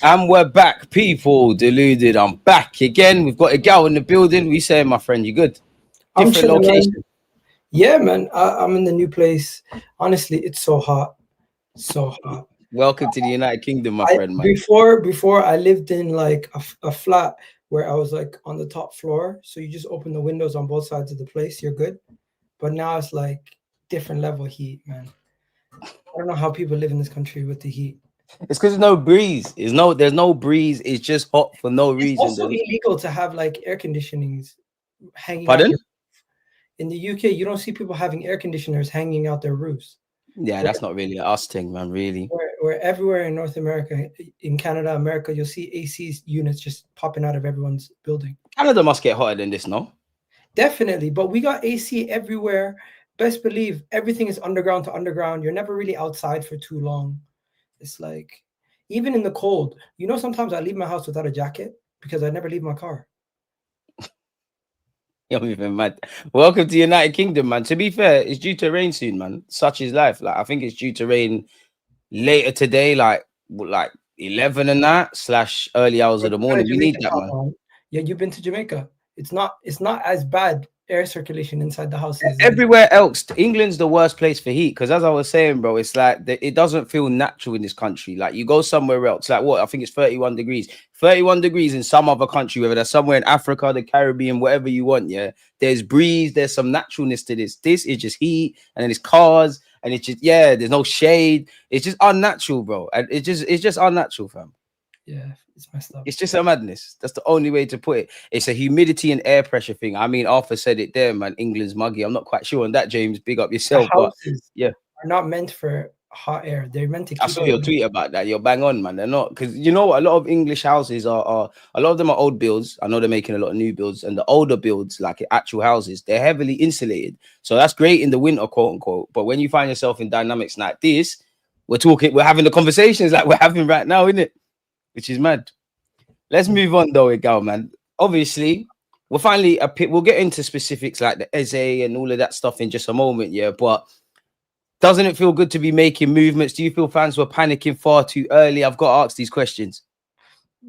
And we're back, people. Deluded. I'm back again. We've got Egal in the building. We say, my friend, you good? I'm Different chilling, man. location. Yeah, man. I'm in the new place. Honestly, it's so hot, so hot. Welcome to the United Kingdom, my I friend, man. before I lived in like a flat where I was like on the top floor, so you just open the windows on both sides of the place, you're good. But now it's like different level heat, man. I don't know how people live in this country with the heat. It's because there's no breeze. There's no breeze. It's just hot for no It's reason. also illegal to have like air conditionings hanging out Pardon? your. In the UK, you don't see people having air conditioners hanging out their roofs. Yeah, that's not really an us thing, man. Really. Where everywhere in North America, in Canada, America, you'll see AC units just popping out of everyone's building. Canada must get hotter than this, no? Definitely, but we got AC everywhere. Best believe everything is underground to underground. You're never really outside for too long. It's like, even in the cold, sometimes I leave my house without a jacket because I never leave my car. You're even mad. Welcome to United Kingdom, man. To be fair, it's due to rain soon, man. Such is life. Like I think it's due to rain later today, like 11 and that slash early hours of the You got a morning. We need Jamaican that, top man. on. Yeah, you've been to Jamaica. It's not as bad air circulation inside the houses. Everywhere else, England's the worst place for heat because, as I was saying, bro, it's like it doesn't feel natural in this country. Like you go somewhere else, like what I think it's 31 degrees, 31 degrees in some other country, whether that's somewhere in Africa, the Caribbean, whatever you want. Yeah, there's breeze, there's some naturalness to this. This is just heat, and then it's cars, and it's just there's no shade. It's just unnatural, bro, and it's just unnatural, fam. Yeah, it's messed up. It's just a madness. That's the only way to put it. It's a humidity and air pressure thing. I mean, Arthur said it there, man. England's muggy. I'm not quite sure on that, James. Big up The yourself. But houses yeah, are not meant for hot air. They're meant to I keep saw it. your tweet about that. You're bang on, man. They're not because you know what? A lot of English houses are a lot of them are old builds. I know they're making a lot of new builds, and the older builds, like actual houses, they're heavily insulated. So that's great in the winter, quote unquote. But when you find yourself in dynamics like this, we're having the conversations like we're having right now, isn't it? Which is mad. Let's move on though, Egal, man. Obviously, we'll get into specifics like the Eze and all of that stuff in just a moment, yeah. But doesn't it feel good to be making movements? Do you feel fans were panicking far too early? I've got to ask these questions.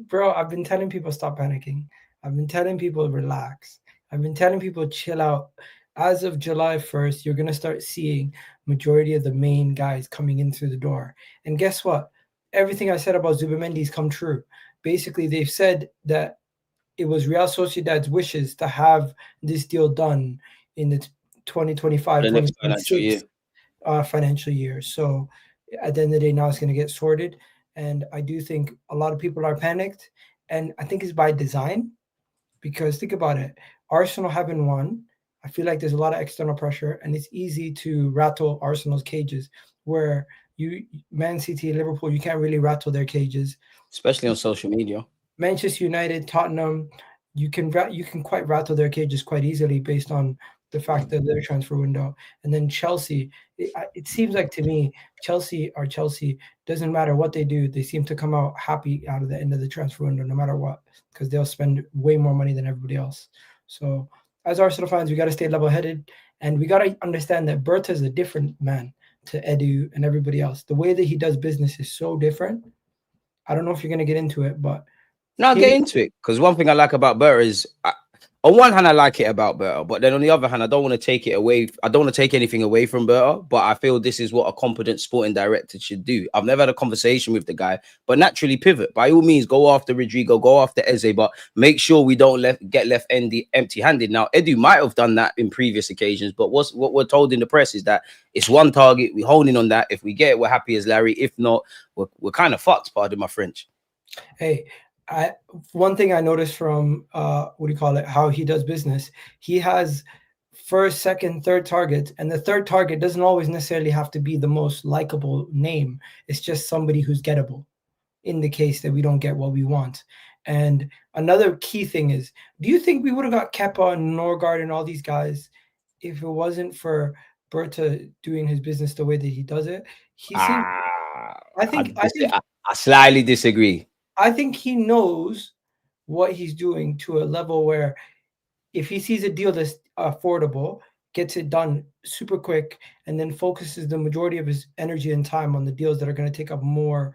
Bro, I've been telling people stop panicking. I've been telling people relax. I've been telling people chill out. As of July 1st, you're gonna start seeing majority of the main guys coming in through the door. And guess what? Everything I said about Zubimendi's come true. Basically, they've said that it was Real Sociedad's wishes to have this deal done in the 2025 The next financial year. 2026 financial year. So at the end of the day, now it's going to get sorted. And I do think a lot of people are panicked. And I think it's by design because think about it. Arsenal haven't won. I feel like there's a lot of external pressure and it's easy to rattle Arsenal's cages where Man City and Liverpool, you can't really rattle their cages. Especially on social media. Manchester United, Tottenham, you can quite rattle their cages quite easily based on the fact that their transfer window. And then Chelsea, it seems like to me, Chelsea doesn't matter what they do, they seem to come out happy out of the end of the transfer window, no matter what, because they'll spend way more money than everybody else. So as Arsenal fans, we got to stay level-headed, and we got to understand that Berta is a different man to Edu and everybody else. The way that he does business is so different. I don't know if you're going to get into it, but Now him. get into it because one thing I like about Berta is, on one hand, I like it about Berta, but then on the other hand, I don't want to take it away. I don't want to take anything away from Berta, but I feel this is what a competent sporting director should do. I've never had a conversation with the guy, but naturally pivot. By all means, go after Rodrigo, go after Eze, but make sure we don't get left empty-handed. Now, Edu might have done that in previous occasions, but what we're told in the press is that it's one target. We're holding on that. If we get it, we're happy as Larry. If not, we're kind of fucked, pardon my French. Hey, one thing I noticed from what do you call it? How he does business. He has first, second, third targets, and the third target doesn't always necessarily have to be the most likable name. It's just somebody who's gettable. In the case that we don't get what we want. And another key thing is, do you think we would have got Kepa and Norgard and all these guys if it wasn't for Berta doing his business the way that he does it? He seems. I think. I think. I slightly disagree. I think he knows what he's doing to a level where if he sees a deal that's affordable, gets it done super quick, and then focuses the majority of his energy and time on the deals that are going to take up more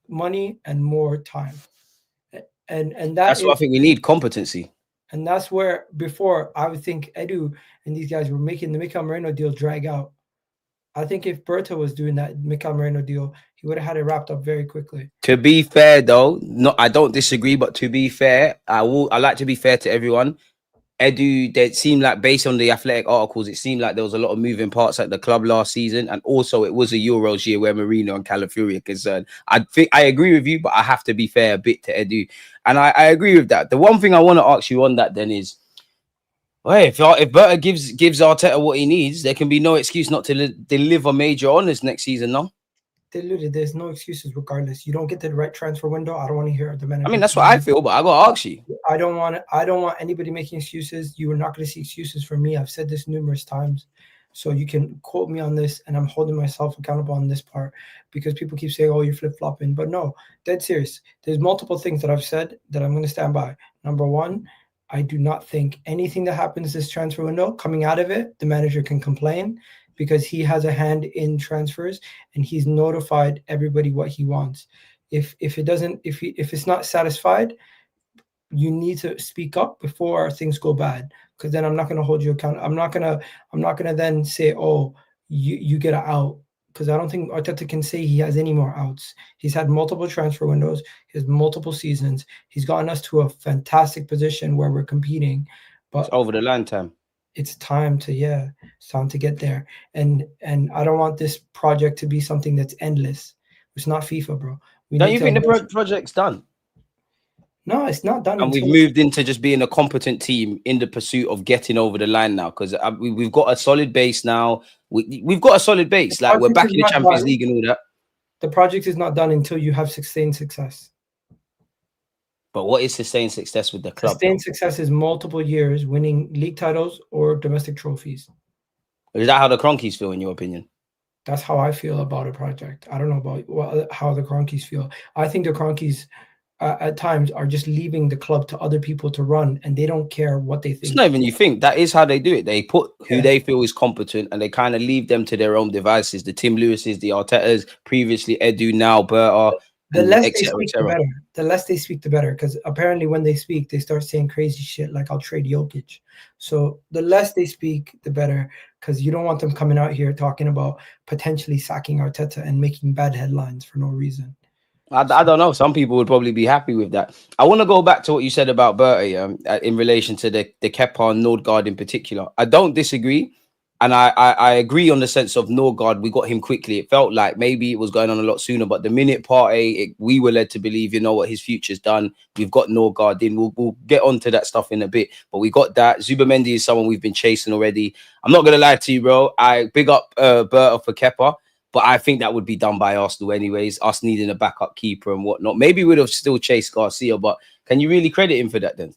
money and more time. And That's what I think we need, competency. and that's where before I would think Edu and these guys were making the Mikel Moreno deal drag out. I think if Berta was doing that Mikel Moreno deal, he would have had it wrapped up very quickly. To be fair, though, I don't disagree, but to be fair, I like to be fair to everyone. Edu, it seemed like based on the Athletic articles, it seemed like there was a lot of moving parts at the club last season, and also it was a Euros year where Marino and Calafiori are concerned. I think I agree with you, but I have to be fair a bit to Edu, and I agree with that. The one thing I want to ask you on that then is, well, if Berta gives Arteta what he needs, there can be no excuse not to deliver major honours next season, no? Deluded. There's no excuses regardless. You don't get the right transfer window. I don't want to hear the manager. I mean, that's what I feel, but I got to ask you. I don't want anybody making excuses. You are not going to see excuses from me. I've said this numerous times. So you can quote me on this, and I'm holding myself accountable on this part because people keep saying, oh, you're flip-flopping. But no, dead serious. There's multiple things that I've said that I'm going to stand by. Number one, I do not think anything that happens this transfer window, coming out of it, the manager can complain because he has a hand in transfers and he's notified everybody what he wants. If it's not satisfied, you need to speak up before things go bad, because then I'm not going to hold you accountable. I'm not going to then say, oh, you get an out, because I don't think Arteta can say he has any more outs. He's had multiple transfer windows. He has multiple seasons. He's gotten us to a fantastic position where we're competing. But it's over the line time. It's time to get there. And I don't want this project to be something that's endless. It's not FIFA, bro. Don't you think the project's done? No, it's not done. And we've moved into just being a competent team in the pursuit of getting over the line now, because we've got a solid base now. We've got a solid base. Like, we're back in the Champions League and all that. The project is not done until you have sustained success. But what is sustained success with the club? Sustained success is multiple years winning league titles or domestic trophies. Is that how the Cronkies feel, in your opinion? That's how I feel about a project. I don't know about how the Cronkies feel. I think the Cronkies at times are just leaving the club to other people to run, and they don't care what they think. It's not even you think. That is how they do it. They put who they feel is competent, and they kind of leave them to their own devices. The Tim Lewises, the Artetas, previously Edu, now Berta. The less they speak, the better. The less they speak, the better. Because apparently when they speak, they start saying crazy shit like, I'll trade Jokic. So the less they speak, the better. Because you don't want them coming out here talking about potentially sacking Arteta and making bad headlines for no reason. I don't know. Some people would probably be happy with that. I want to go back to what you said about Berta in relation to the Kepa and Nordgaard in particular. I don't disagree. And I agree on the sense of Nordgaard. We got him quickly. It felt like maybe it was going on a lot sooner. But the minute Partey, we were led to believe, you know what, his future's done. We've got Nordgaard in. We'll get onto that stuff in a bit. But we got that. Zubimendi is someone we've been chasing already. I'm not going to lie to you, bro. I big up Berta for Kepa. But I think that would be done by Arsenal anyways, us needing a backup keeper and whatnot. Maybe we'd have still chased Garcia, but can you really credit him for that then?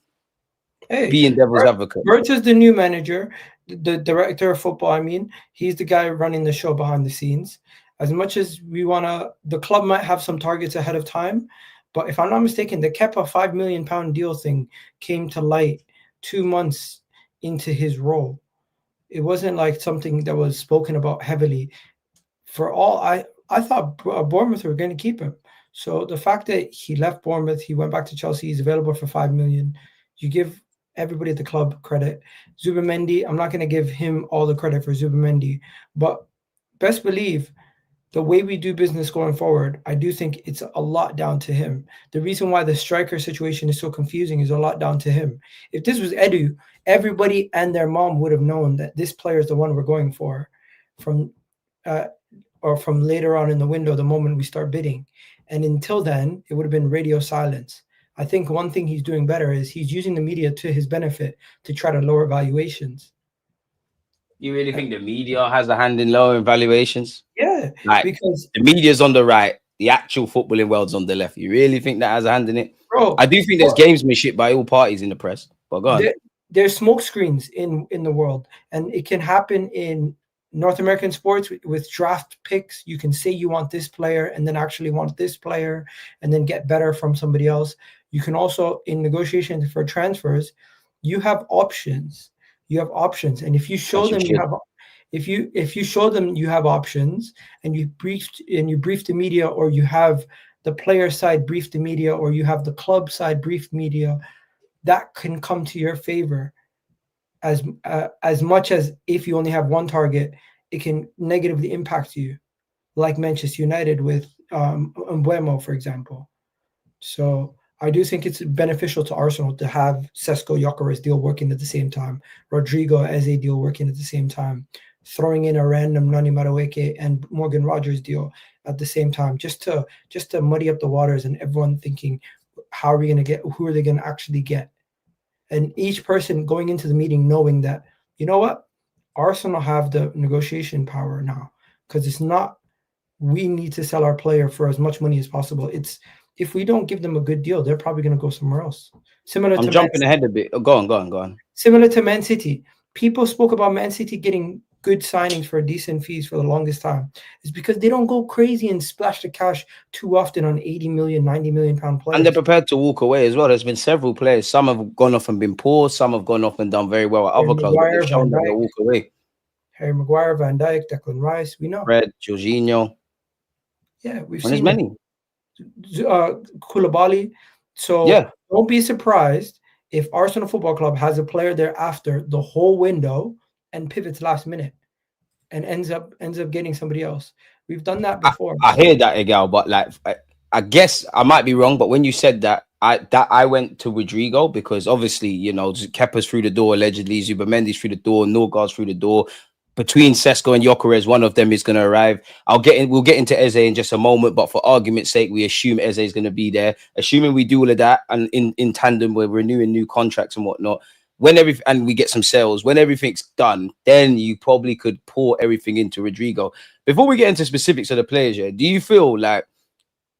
Hey, being devil's advocate. Berta's the new manager, the director of football. I mean, he's the guy running the show behind the scenes. As much as we want to, the club might have some targets ahead of time. But if I'm not mistaken, the Kepa £5 million deal thing came to light 2 months into his role. It wasn't like something that was spoken about heavily. For all I thought Bournemouth were going to keep him. So the fact that he left Bournemouth, he went back to Chelsea, he's available for $5 million. You give everybody at the club credit. Zubimendi, I'm not going to give him all the credit for Zubimendi, but best believe the way we do business going forward, I do think it's a lot down to him. The reason why the striker situation is so confusing is a lot down to him. If this was Edu, everybody and their mom would have known that this player is the one we're going for from later on in the window, the moment we start bidding. And until then, it would have been radio silence. I think one thing he's doing better is he's using the media to his benefit to try to lower valuations. You really think the media has a hand in lowering valuations? Yeah, like, because the media's on the right, the actual footballing world's on the left. You really think that has a hand in it? Bro, I do think there's gamesmanship by all parties in the press. But go on. There's smoke screens in the world, and it can happen in North American sports with draft picks. You can say you want this player and then actually want this player and then get better from somebody else. You can also, in negotiations for transfers, you have options. You have options, and if you show them you have, if you show them you have options, and you brief the media, or you have the player side brief the media, or you have the club side brief media, that can come to your favor as much as if you only have one target, it can negatively impact you, like Manchester United with Mbuemo, for example. So I do think it's beneficial to Arsenal to have Sesko Gyökeres deal working at the same time, Rodrigo Eze deal working at the same time, throwing in a random Nani Madueke and Morgan Rogers deal at the same time, just to muddy up the waters and everyone thinking, how are we going to get? Who are they going to actually get? And each person going into the meeting knowing that, you know what, Arsenal have the negotiation power now, because it's not we need to sell our player for as much money as possible. It's if we don't give them a good deal, they're probably going to go somewhere else. I'm jumping ahead a bit. Go on. Similar to Man City. People spoke about Man City getting good signings for decent fees for the longest time. It's because they don't go crazy and splash the cash too often on 80 million, 90 million pound players. And they're prepared to walk away as well. There's been several players. Some have gone off and been poor. Some have gone off and done very well at other clubs. But they've shown that they'll walk away. Harry Maguire, Van Dijk, Declan Rice, we know. Fred, Jorginho. Yeah, we've seen there's many. Koulibaly. So yeah, don't be surprised if Arsenal Football Club has a player there after the whole window and pivots last minute and ends up getting somebody else. We've done that before. I hear that, Egal, but like I guess I might be wrong, but when you said that, I went to Rodrigo because obviously, you know, Kepa's through the door allegedly, Zubamendi's through the door, Norgard's through the door. Between Sesko and Gyökeres, one of them is going to arrive. We'll get into Eze in just a moment, but for argument's sake, we assume Eze is going to be there. Assuming we do all of that, and in tandem, we're renewing new contracts and whatnot. And we get some sales, when everything's done, then you probably could pour everything into Rodrigo. Before we get into specifics of the players, do you feel like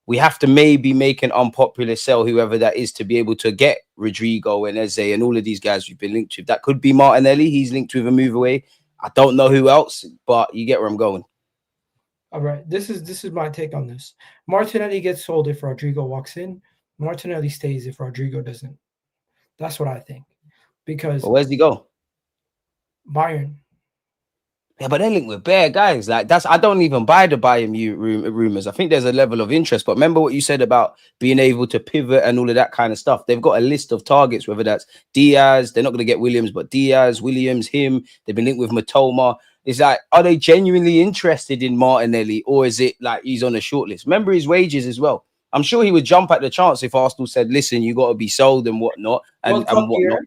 we have to maybe make an unpopular sell, whoever that is, to be able to get Rodrigo and Eze and all of these guys we've been linked with? That could be Martinelli. He's linked with a move away. I don't know who else, but you get where I'm going. All right. This is my take on this. Martinelli gets sold if Rodrigo walks in. Martinelli stays if Rodrigo doesn't. That's what I think. Because where's he go? Bayern. Yeah, but they're linked with bare guys. Like I don't even buy the Bayern rumors. I think there's a level of interest. But remember what you said about being able to pivot and all of that kind of stuff. They've got a list of targets, whether that's Diaz. They're not going to get Williams, but Diaz, Williams, him. They've been linked with Matoma. It's like, are they genuinely interested in Martinelli, or is it like he's on a short list? Remember his wages as well. I'm sure he would jump at the chance if Arsenal said, "Listen, you got to be sold and whatnot and whatnot."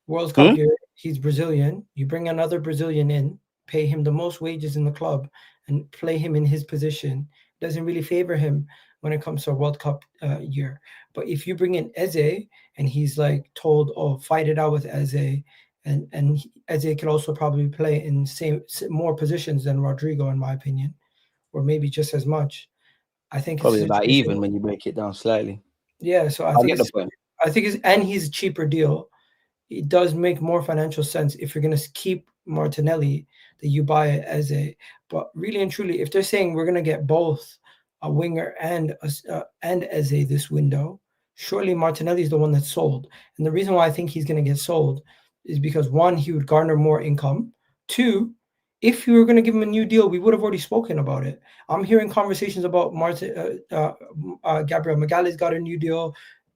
World Cup year. He's Brazilian. You bring another Brazilian in, pay him the most wages in the club, and play him in his position. Doesn't really favor him when it comes to a World Cup year. But if you bring in Eze and he's like told, "Oh, fight it out with Eze," and Eze can also probably play in more positions than Rodrigo, in my opinion, or maybe just as much. I think probably about even when you break it down slightly. Yeah, so I think he's a cheaper deal. It does make more financial sense if you're going to keep Martinelli that you buy it as but really and truly, if they're saying we're going to get both a winger and Eze this window, surely Martinelli is the one that's sold. And the reason why I think he's going to get sold is because, one, he would garner more income. Two, if you were going to give him a new deal, we would have already spoken about it. I'm hearing conversations about Gabriel Magalhaes got a new deal.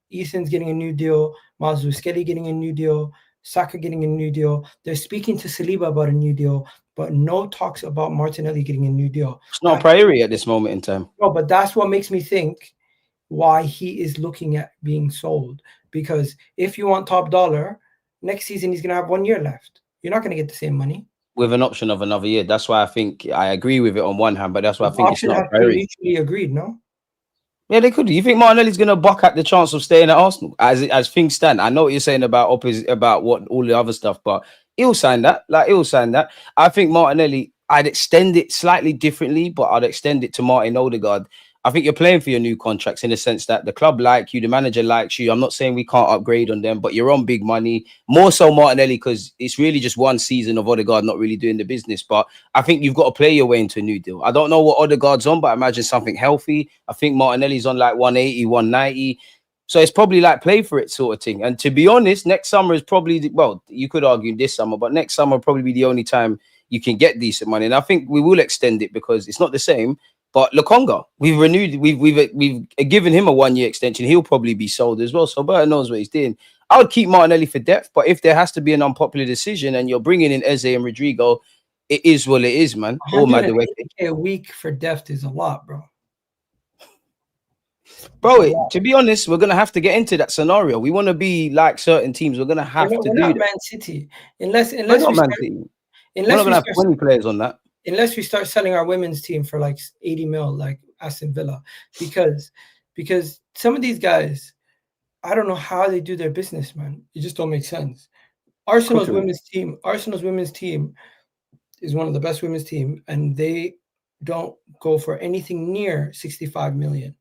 Eason's getting a new deal. Mazzucchelli getting a new deal. Saka getting a new deal. They're speaking to Saliba about a new deal, but no talks about Martinelli getting a new deal. It's not a priority at this moment in time. No, but that's what makes me think why he is looking at being sold. Because if you want top dollar, next season he's going to have 1 year left. You're not going to get the same money. With an option of another year. That's why I think I agree with it on one hand, but that's why I think it's not a priority. Mutually agreed, no? Yeah, they could. You think Martinelli's going to buck at the chance of staying at Arsenal as things stand? I know what you're saying about what all the other stuff, but he'll sign that. I think Martinelli, I'd extend it slightly differently, but I'd extend it to Martin Odegaard. I think you're playing for your new contracts in the sense that the club like you, the manager likes you. I'm not saying we can't upgrade on them, but you're on big money. More so Martinelli, because it's really just one season of Odegaard not really doing the business. But I think you've got to play your way into a new deal. I don't know what Odegaard's on, but I imagine something healthy. I think Martinelli's on like 180, 190. So it's probably like play for it sort of thing. And to be honest, next summer is probably, well, you could argue this summer, but next summer will probably be the only time you can get decent money. And I think we will extend it because it's not the same. But Lokonga, we've renewed, we've given him a 1 year extension. He'll probably be sold as well. So Burton knows what he's doing. I would keep Martinelli for depth, but if there has to be an unpopular decision and you're bringing in Eze and Rodrigo, it is what it is, man. Oh my, 180K a week for depth is a lot, bro. Bro, to be honest, we're gonna have to get into that scenario. We want to be like certain teams. We're gonna have to we're do not that. Man City, unless We're we not start, Man City. We're not gonna have 20 players on that. Unless we start selling our women's team for like 80 mil, like Aston Villa, because some of these guys, I don't know how they do their business, man. It just don't make sense. Arsenal's women's team is one of the best women's team, and they don't go for anything near 65 million.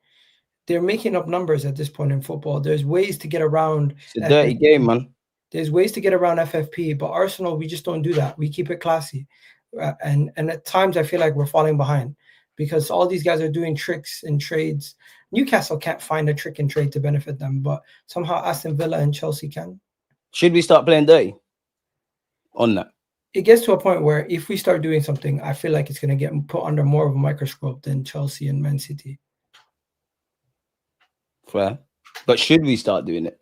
They're making up numbers at this point in football. There's ways to get around. It's a dirty game, man. There's ways to get around FFP, but Arsenal, we just don't do that. We keep it classy. And at times I feel like we're falling behind because all these guys are doing tricks and trades. Newcastle can't find a trick and trade to benefit them, but somehow Aston Villa and Chelsea can. Should we start playing dirty on that? It gets to a point where if we start doing something, I feel like it's going to get put under more of a microscope than Chelsea and Man City. Fair. But should we start doing it?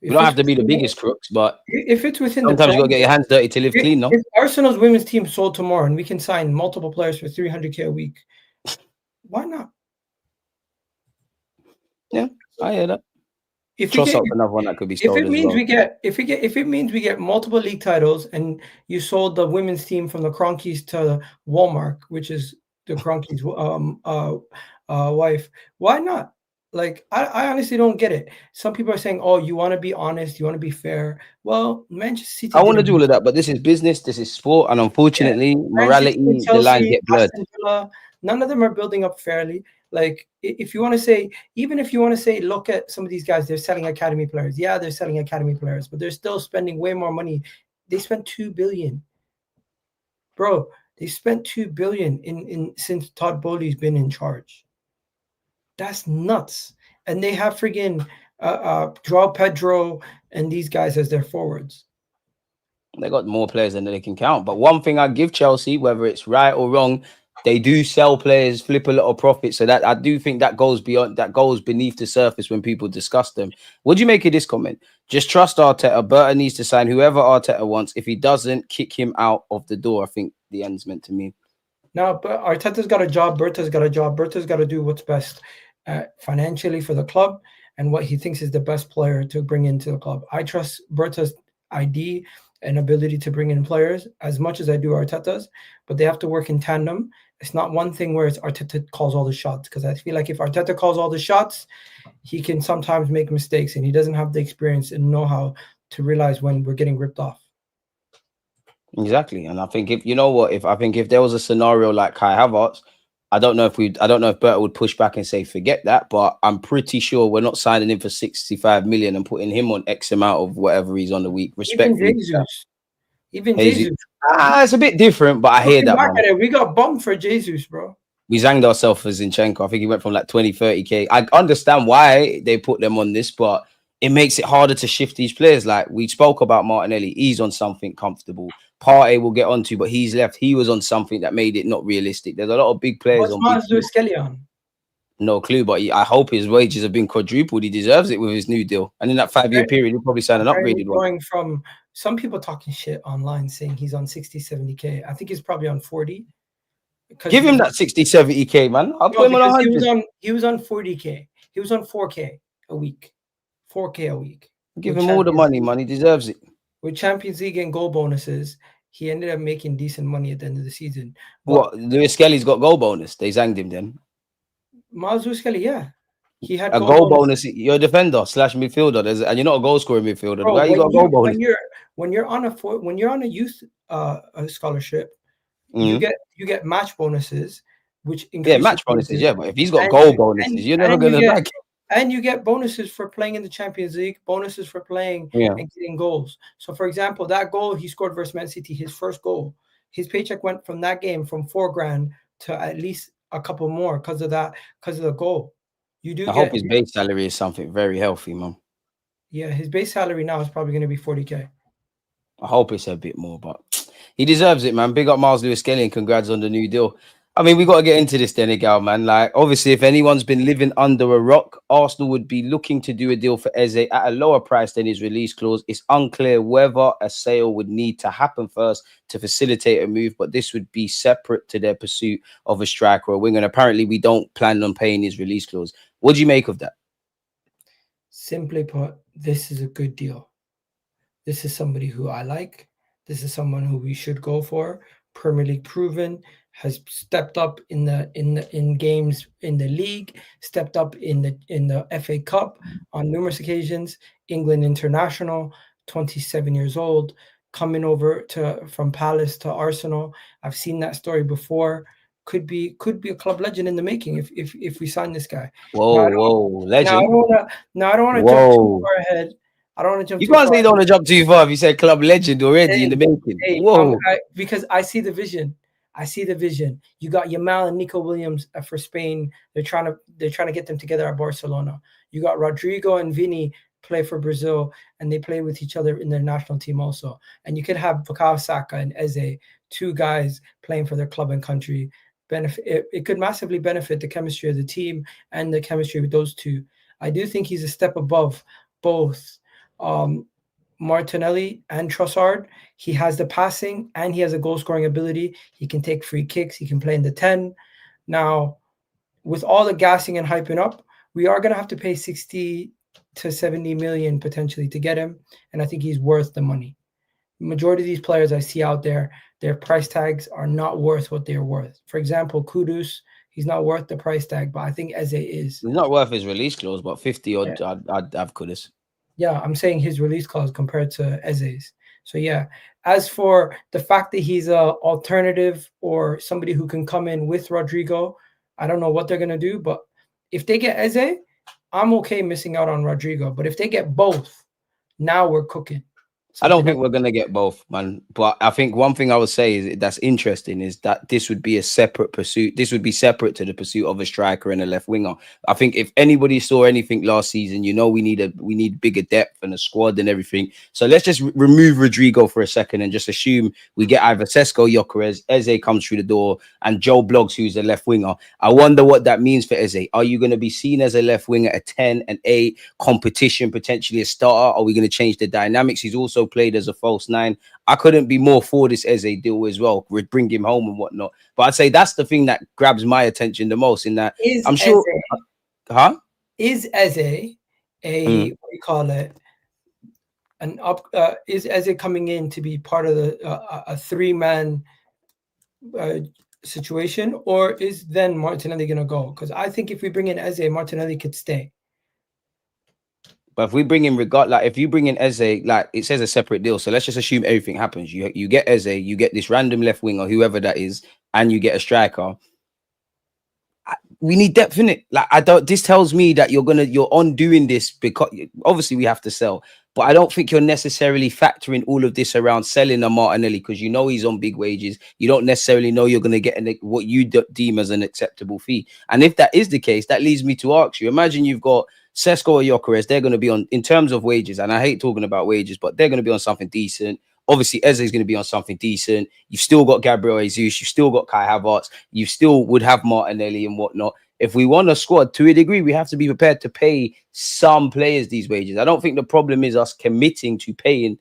We don't have to be the biggest crooks, but if it's within sometimes you got to get your hands dirty to live clean, no? If Arsenal's women's team sold tomorrow and we can sign multiple players for 300K a week, why not? Yeah, I hear that. If another one that could be sold if it means we get multiple league titles and you sold the women's team from the Cronkies to Walmart, which is the Cronkies' wife, why not? Like, I honestly don't get it. Some people are saying, oh, you want to be honest, you want to be fair. Well, Manchester City. I want to do all of that, but this is business, this is sport, and unfortunately, morality, Chelsea, the lines get blurred. None of them are building up fairly. Like, if you want to say, even if you want to say, look at some of these guys, they're selling academy players. Yeah, they're selling academy players, but they're still spending way more money. They spent $2 billion. Bro, they spent $2 billion in since Todd Bowley's been in charge. That's nuts. And they have friggin' Joao Pedro and these guys as their forwards. They got more players than they can count. But one thing I give Chelsea, whether it's right or wrong, they do sell players, flip a little profit. So that I do think that goes beneath the surface when people discuss them. What do you make of this comment? Just trust Arteta. Burton needs to sign whoever Arteta wants. If he doesn't, kick him out of the door. I think the end's meant to mean. No, but Arteta's got a job. Berta's got a job. Berta's got to do what's best financially for the club and what he thinks is the best player to bring into the club. I trust Berta's ID and ability to bring in players as much as I do Arteta's, but they have to work in tandem. It's not one thing where it's Arteta calls all the shots, because I feel like if Arteta calls all the shots, he can sometimes make mistakes and he doesn't have the experience and know-how to realize when we're getting ripped off. Exactly. And I think if there was a scenario like Kai Havertz, I don't know if Berta would push back and say forget that, but I'm pretty sure we're not signing him for 65 million and putting him on X amount of whatever he's on the week. Respectfully. Even Jesus. It's a bit different, but I hear that. We got bumped for Jesus, bro. We zanged ourselves for Zinchenko. I think he went from like 20, 30K. I understand why they put them on this, but it makes it harder to shift these players. Like we spoke about Martinelli, he's on something comfortable. Partey will get onto, but he's left. He was on something that made it not realistic. There's a lot of big players. What's Lewis Kelly on? No clue, but I hope his wages have been quadrupled. He deserves it with his new deal. And in that 5-year period, he'll probably sign an upgraded one. Going from some people talking shit online saying he's on 60, 70K. I think he's probably on 40. Give him that 60, 70K, man. I'll put him on 100. He was on 40K. He was on 4K a week. 4K a week. Give him all the money, man. He deserves it. With Champions League and goal bonuses, he ended up making decent money at the end of the season. But what? Lewis Kelly's got goal bonus. They zanged him then. Miles Lewis Kelly, yeah. He had a goal bonus. You're a defender / midfielder, and you're not a goal scoring midfielder. Bro, you got a goal bonus. When you're on a youth scholarship, you get match bonuses, which match bonuses. Yeah, but if he's got goal bonuses, you're never gonna back. And you get bonuses for playing in the Champions League, bonuses for playing and getting goals. So, for example, that goal he scored versus Man City, his first goal, his paycheck went from that game from $4,000 to at least a couple more because of the goal. I hope his base salary is something very healthy, man. Yeah, his base salary now is probably going to be 40K. I hope it's a bit more, but he deserves it, man. Big up Miles Lewis Kelly and congrats on the new deal. I mean, we got to get into this then, Egal, man. Like, obviously, if anyone's been living under a rock, Arsenal would be looking to do a deal for Eze at a lower price than his release clause. It's unclear whether a sale would need to happen first to facilitate a move, but this would be separate to their pursuit of a striker or a winger. And apparently, we don't plan on paying his release clause. What do you make of that? Simply put, this is a good deal. This is somebody who I like. This is someone who we should go for. Premier League proven, has stepped up in games in the league, stepped up in the FA Cup on numerous occasions. England international, 27 years old, coming over from Palace to Arsenal. I've seen that story before. Could be a club legend in the making if we sign this guy. Whoa, legend. I don't want to jump too far ahead. I don't want to jump You too can't far. say you don't want to jump too far if you said club legend already in the making. Whoa. Because I see the vision. I see the vision. You got Yamal and Nico Williams for Spain. They're trying to get them together at Barcelona. You got Rodrigo and Vini play for Brazil, and they play with each other in their national team also. And you could have Bukayo Saka and Eze, two guys playing for their club and country. It could massively benefit the chemistry of the team and the chemistry with those two. I do think he's a step above both Martinelli and Trossard. He has the passing and he has a goal-scoring ability. He can take free kicks. He can play in the 10. Now, with all the gassing and hyping up, we are going to have to pay 60 to 70 million potentially to get him, and I think he's worth the money. The majority of these players I see out there, their price tags are not worth what they're worth. For example, Kudus, he's not worth the price tag, but I think Eze is. He's not worth his release clause, but 50 odd, yeah. I'd have Kudus. Yeah, I'm saying his release clause compared to Eze's. So yeah, as for the fact that he's a alternative or somebody who can come in with Rodrigo, I don't know what they're gonna do, but if they get Eze, I'm okay missing out on Rodrigo. But if they get both, now we're cooking. I don't think we're going to get both, man. But I think one thing I would say is that's interesting is that this would be a separate pursuit. This would be separate to the pursuit of a striker and a left winger. I think if anybody saw anything last season, you know, we need bigger depth and a squad and everything. So let's just remove Rodrigo for a second and just assume we get either Sesko, Gyökeres, Eze comes through the door, and Joe Bloggs, who's a left winger. I wonder what that means for Eze. Are you going to be seen as a left winger, a 10, an 8, competition, potentially a starter? Are we going to change the dynamics? He's also played as a false 9. I couldn't be more for this Eze deal as well. We'd bring him home and whatnot. But I'd say that's the thing that grabs my attention the most. In that, I'm sure. Is Eze what do you call it? Is Eze coming in to be part of the a 3-man situation, or is then Martinelli gonna go? Because I think if we bring in Eze, Martinelli could stay. But if we bring in if you bring in Eze, like it says a separate deal. So let's just assume everything happens. You get Eze, you get this random left winger, whoever that is, and you get a striker. We need depth in it. Like this tells me that you're on doing this because obviously we have to sell. But I don't think you're necessarily factoring all of this around selling a Martinelli because you know he's on big wages. You don't necessarily know you're going to get what you deem as an acceptable fee. And if that is the case, that leads me to ask you, imagine you've got Sesko or Gyökeres, they're going to be on, in terms of wages, and I hate talking about wages, but they're going to be on something decent. Obviously, Eze is going to be on something decent. You've still got Gabriel Jesus. You've still got Kai Havertz. You still would have Martinelli and whatnot. If we want a squad, to a degree, we have to be prepared to pay some players these wages. I don't think the problem is us committing to paying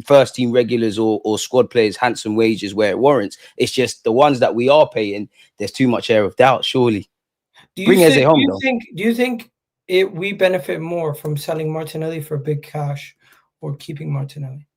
first team regulars or squad players handsome wages where it warrants. It's just the ones that we are paying, there's too much air of doubt, surely. Bring Eze home, do you think we benefit more from selling Martinelli for big cash or keeping Martinelli?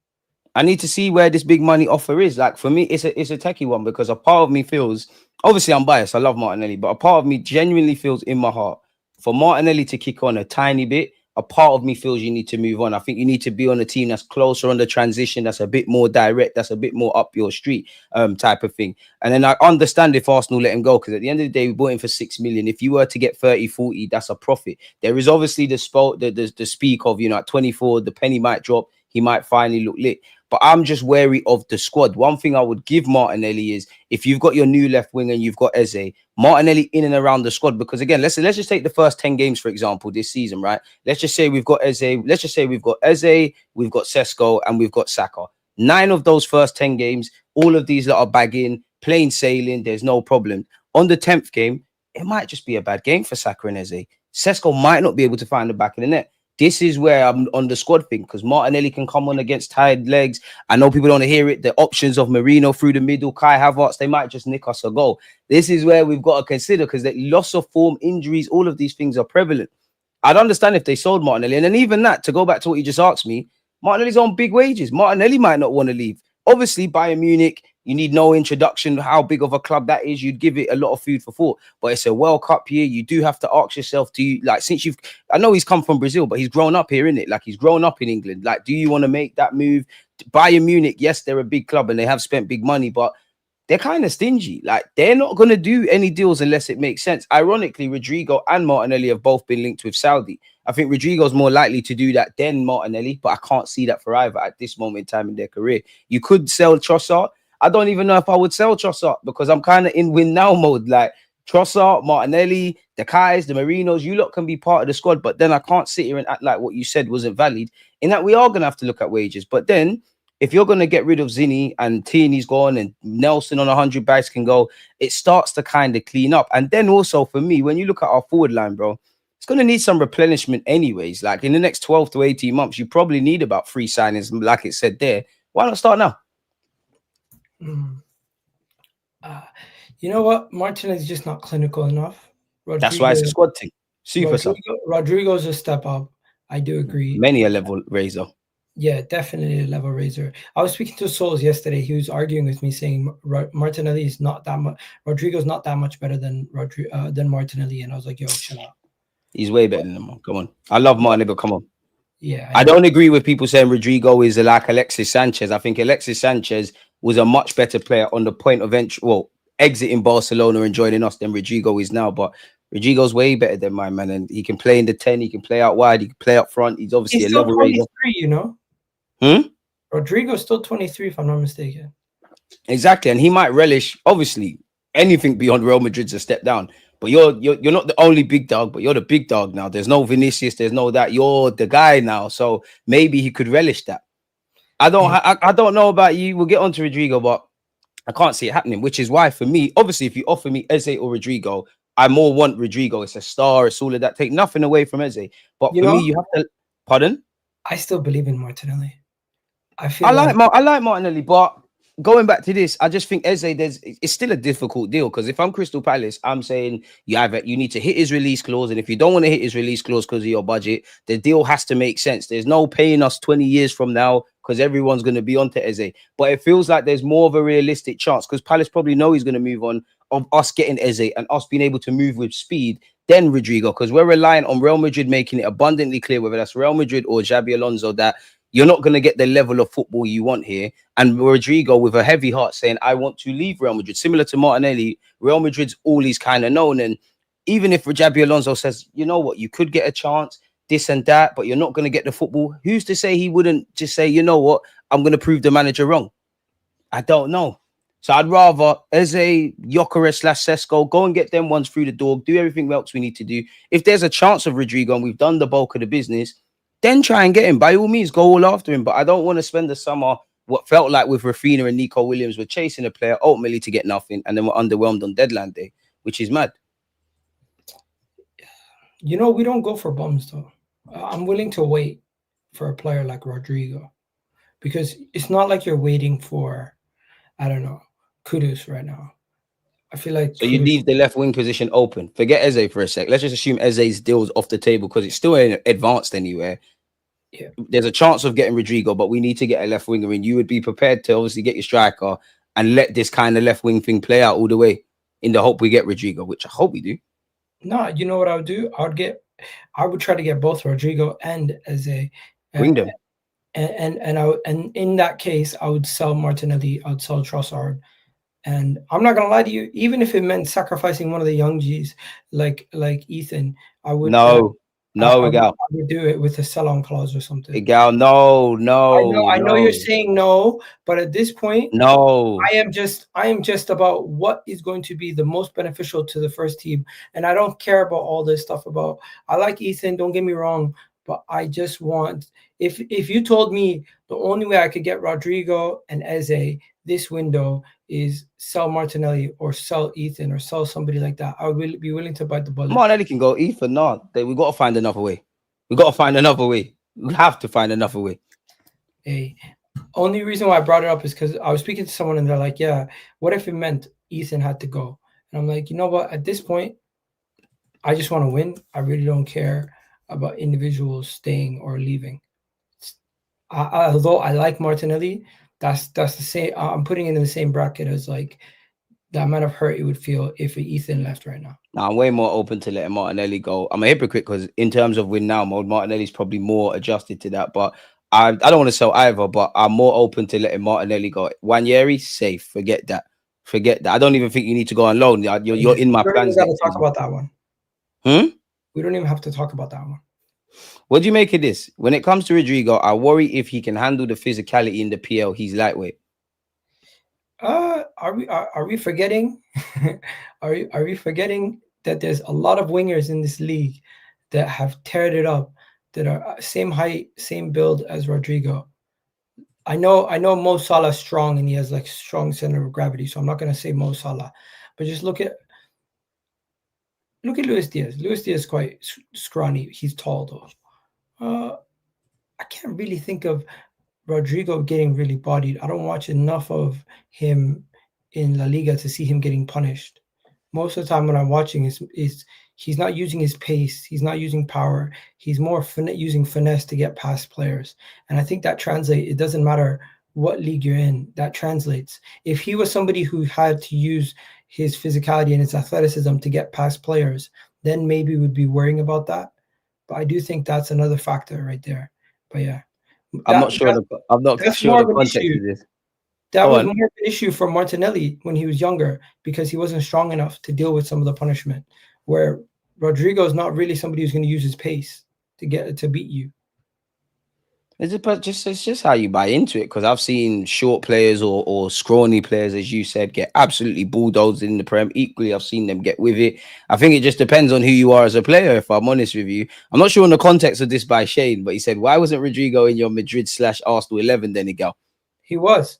I need to see where this big money offer is. Like for me, it's a techie one because a part of me feels, obviously I'm biased, I love Martinelli, but a part of me genuinely feels in my heart for Martinelli to kick on a tiny bit. A part of me feels you need to move on. I think you need to be on a team that's closer on the transition, that's a bit more direct, that's a bit more up your street type of thing. And then I understand if Arsenal let him go, because at the end of the day, we bought him for 6 million. If you were to get 30, 40, that's a profit. There is obviously the speak of, at 24, the penny might drop. He might finally look lit. But I'm just wary of the squad. One thing I would give Martinelli is if you've got your new left wing and you've got Eze, Martinelli in and around the squad. Because again, let's just take the first 10 games, for example, this season, right? Let's just say we've got Eze. Let's just say we've got Eze, we've got Sesko, and we've got Saka. 9 of those first 10 games, all of these that are bagging, plain sailing, there's no problem. on the 10th game, it might just be a bad game for Saka and Eze. Sesko might not be able to find the back of the net. This is where I'm on the squad thing, because Martinelli can come on against tired legs. I know people don't hear it. The options of Marino through the middle, Kai Havertz, they might just nick us a goal. This is where we've got to consider, because the loss of form, injuries, all of these things are prevalent. I'd understand if they sold Martinelli. And then even that, to go back to what you just asked me, Martinelli's on big wages. Martinelli might not want to leave. Obviously, Bayern Munich, you need no introduction how big of a club that is. You'd give it a lot of food for thought. But it's a World Cup year. You do have to ask yourself, since I know he's come from Brazil, but he's grown up here, innit? Like, he's grown up in England. Like, do you want to make that move? Bayern Munich, yes, they're a big club and they have spent big money, but they're kind of stingy. Like, they're not going to do any deals unless it makes sense. Ironically, Rodrigo and Martinelli have both been linked with Saudi. I think Rodrigo's more likely to do that than Martinelli, but I can't see that for either at this moment in time in their career. You could sell Trossard. I don't even know if I would sell Trossard, because I'm kind of in win now mode. Like, Trossard, Martinelli, the Kais, the Marinos, you lot can be part of the squad, but then I can't sit here and act like what you said wasn't valid, in that we are going to have to look at wages. But then, if you're going to get rid of Zinni and Tierney's gone and Nelson on 100 bags can go, it starts to kind of clean up. And then also for me, when you look at our forward line, bro, it's going to need some replenishment anyways. Like, in the next 12 to 18 months, you probably need about 3 signings, like it said there. Why not start now? You know what? Martinez is just not clinical enough. That's why it's a squad thing. Rodrigo's a step up. I do agree. Many a level raiser. Yeah, definitely a level raiser. I was speaking to Souls yesterday. He was arguing with me, saying Martinelli is not that much. Rodrigo's not that much better than Martinelli, and I was like, "Yo, chill out." He's way better than him. Come on, I love Martinelli, but come on. Yeah, I don't agree with people saying Rodrigo is like Alexis Sanchez. I think Alexis Sanchez was a much better player on the point of entry, exiting Barcelona and joining us than Rodrigo is now. But Rodrigo's way better than my man, and he can play in the 10. He can play out wide. He can play up front. He's obviously a level raiser. You know. Rodrigo's still 23, if I'm not mistaken. Exactly, and he might relish, obviously, anything beyond Real Madrid's a step down. But you're not the only big dog, but you're the big dog now. There's no Vinicius, there's no that. You're the guy now, so maybe he could relish that. I don't know about you. We'll get on to Rodrigo, but I can't see it happening. Which is why, for me, obviously, if you offer me Eze or Rodrigo, I more want Rodrigo. It's a star. It's all of that. Take nothing away from Eze, but for me, you have to. Pardon? I still believe in Martinelli. I like Martinelli, but going back to this, I just think Eze, it's still a difficult deal, because if I'm Crystal Palace, I'm saying you need to hit his release clause, and if you don't want to hit his release clause because of your budget, the deal has to make sense. There's no paying us 20 years from now, because everyone's going to be onto Eze. But it feels like there's more of a realistic chance, because Palace probably know he's going to move on, of us getting Eze and us being able to move with speed than Rodrigo, because we're relying on Real Madrid making it abundantly clear, whether that's Real Madrid or Xabi Alonso, that you're not going to get the level of football you want here. And Rodrigo, with a heavy heart, saying, I want to leave Real Madrid. Similar to Martinelli, Real Madrid's all he's kind of known. And even if Xabi Alonso says, you know what, you could get a chance, this and that, but you're not going to get the football, who's to say he wouldn't just say, you know what, I'm going to prove the manager wrong? I don't know. So I'd rather Eze, Gyökeres / Sesko, go and get them ones through the door, do everything else we need to do. If there's a chance of Rodrigo and we've done the bulk of the business, then try and get him. By all means, go all after him. But I don't want to spend the summer, what felt like with Rafinha and Nico Williams, we're chasing a player ultimately to get nothing, and then we're underwhelmed on deadline day, which is mad. You know, we don't go for bums, though. I'm willing to wait for a player like Rodrigo, because it's not like you're waiting for, I don't know, Kudus right now. I feel like... So you leave the left wing position open. Forget Eze for a sec. Let's just assume Eze's deal's off the table, because it's still ain't advanced anywhere. Yeah. There's a chance of getting Rodrigo, but we need to get a left winger in. You would be prepared to obviously get your striker and let this kind of left wing thing play out all the way in the hope we get Rodrigo, which I hope we do. No, you know what I would do? I would try to get both Rodrigo and Eze. Bring them. And in that case, I would sell Martinelli, I would sell Trossard. And I'm not gonna lie to you, even if it meant sacrificing one of the young G's like Ethan, I would Egal. I would do it with a sell-on clause or something. Egal, no. I know you're saying no, but at this point, no. I am just about what is going to be the most beneficial to the first team. And I don't care about all this stuff about, I like Ethan, don't get me wrong, But I just want, if you told me the only way I could get Rodrigo and Eze this window is sell Martinelli or sell Ethan or sell somebody like that, I will be willing to bite the bullet. Martinelli can go. Ethan, no. We got to find another way. We got to find another way. We have to find another way. Hey, only reason why I brought it up is because I was speaking to someone and they're like, yeah, what if it meant Ethan had to go? And I'm like, you know what? At this point, I just want to win. I really don't care about individuals staying or leaving. Although I like Martinelli, that's the same. I'm putting it in the same bracket as like the amount of hurt it would feel if Ethan left right now. Now, I'm way more open to letting Martinelli go. I'm a hypocrite because in terms of win now mode, Martinelli's probably more adjusted to that. But I don't want to sell either, but I'm more open to letting Martinelli go. Wanyeri, safe. Forget that. Forget that. I don't even think you need to go on loan. You're in my plans. We don't even got to talk about that one. Hmm? We don't even have to talk about that one. What do you make of this? When it comes to Rodrigo, I worry if he can handle the physicality in the PL. He's lightweight. Are we forgetting? are we forgetting that there's a lot of wingers in this league that have teared it up, that are same height, same build as Rodrigo? I know Mo Salah's strong and he has like strong center of gravity, so I'm not gonna say Mo Salah, but just look at Luis Diaz. Luis Diaz is quite scrawny. He's tall though. I can't really think of Rodrigo getting really bodied. I don't watch enough of him in La Liga to see him getting punished. Most of the time when I'm watching is he's not using his pace, he's not using power, he's more using finesse to get past players. And I think that translates. It doesn't matter what league you're in, that translates. If he was somebody who had to use his physicality and his athleticism to get past players, then maybe we'd be worrying about that. But I do think that's another factor right there. But yeah. I'm not sure the context of this. That was more of an issue for Martinelli when he was younger because he wasn't strong enough to deal with some of the punishment. Where Rodrigo is not really somebody who's going to use his pace to beat you. It's just how you buy into it, because I've seen short players or scrawny players, as you said, get absolutely bulldozed in the Prem. Equally, I've seen them get with it. I think it just depends on who you are as a player, if I'm honest with you. I'm not sure on the context of this by Shane, but he said, why wasn't Rodrigo in your Madrid/Arsenal 11 then, Egal? He was.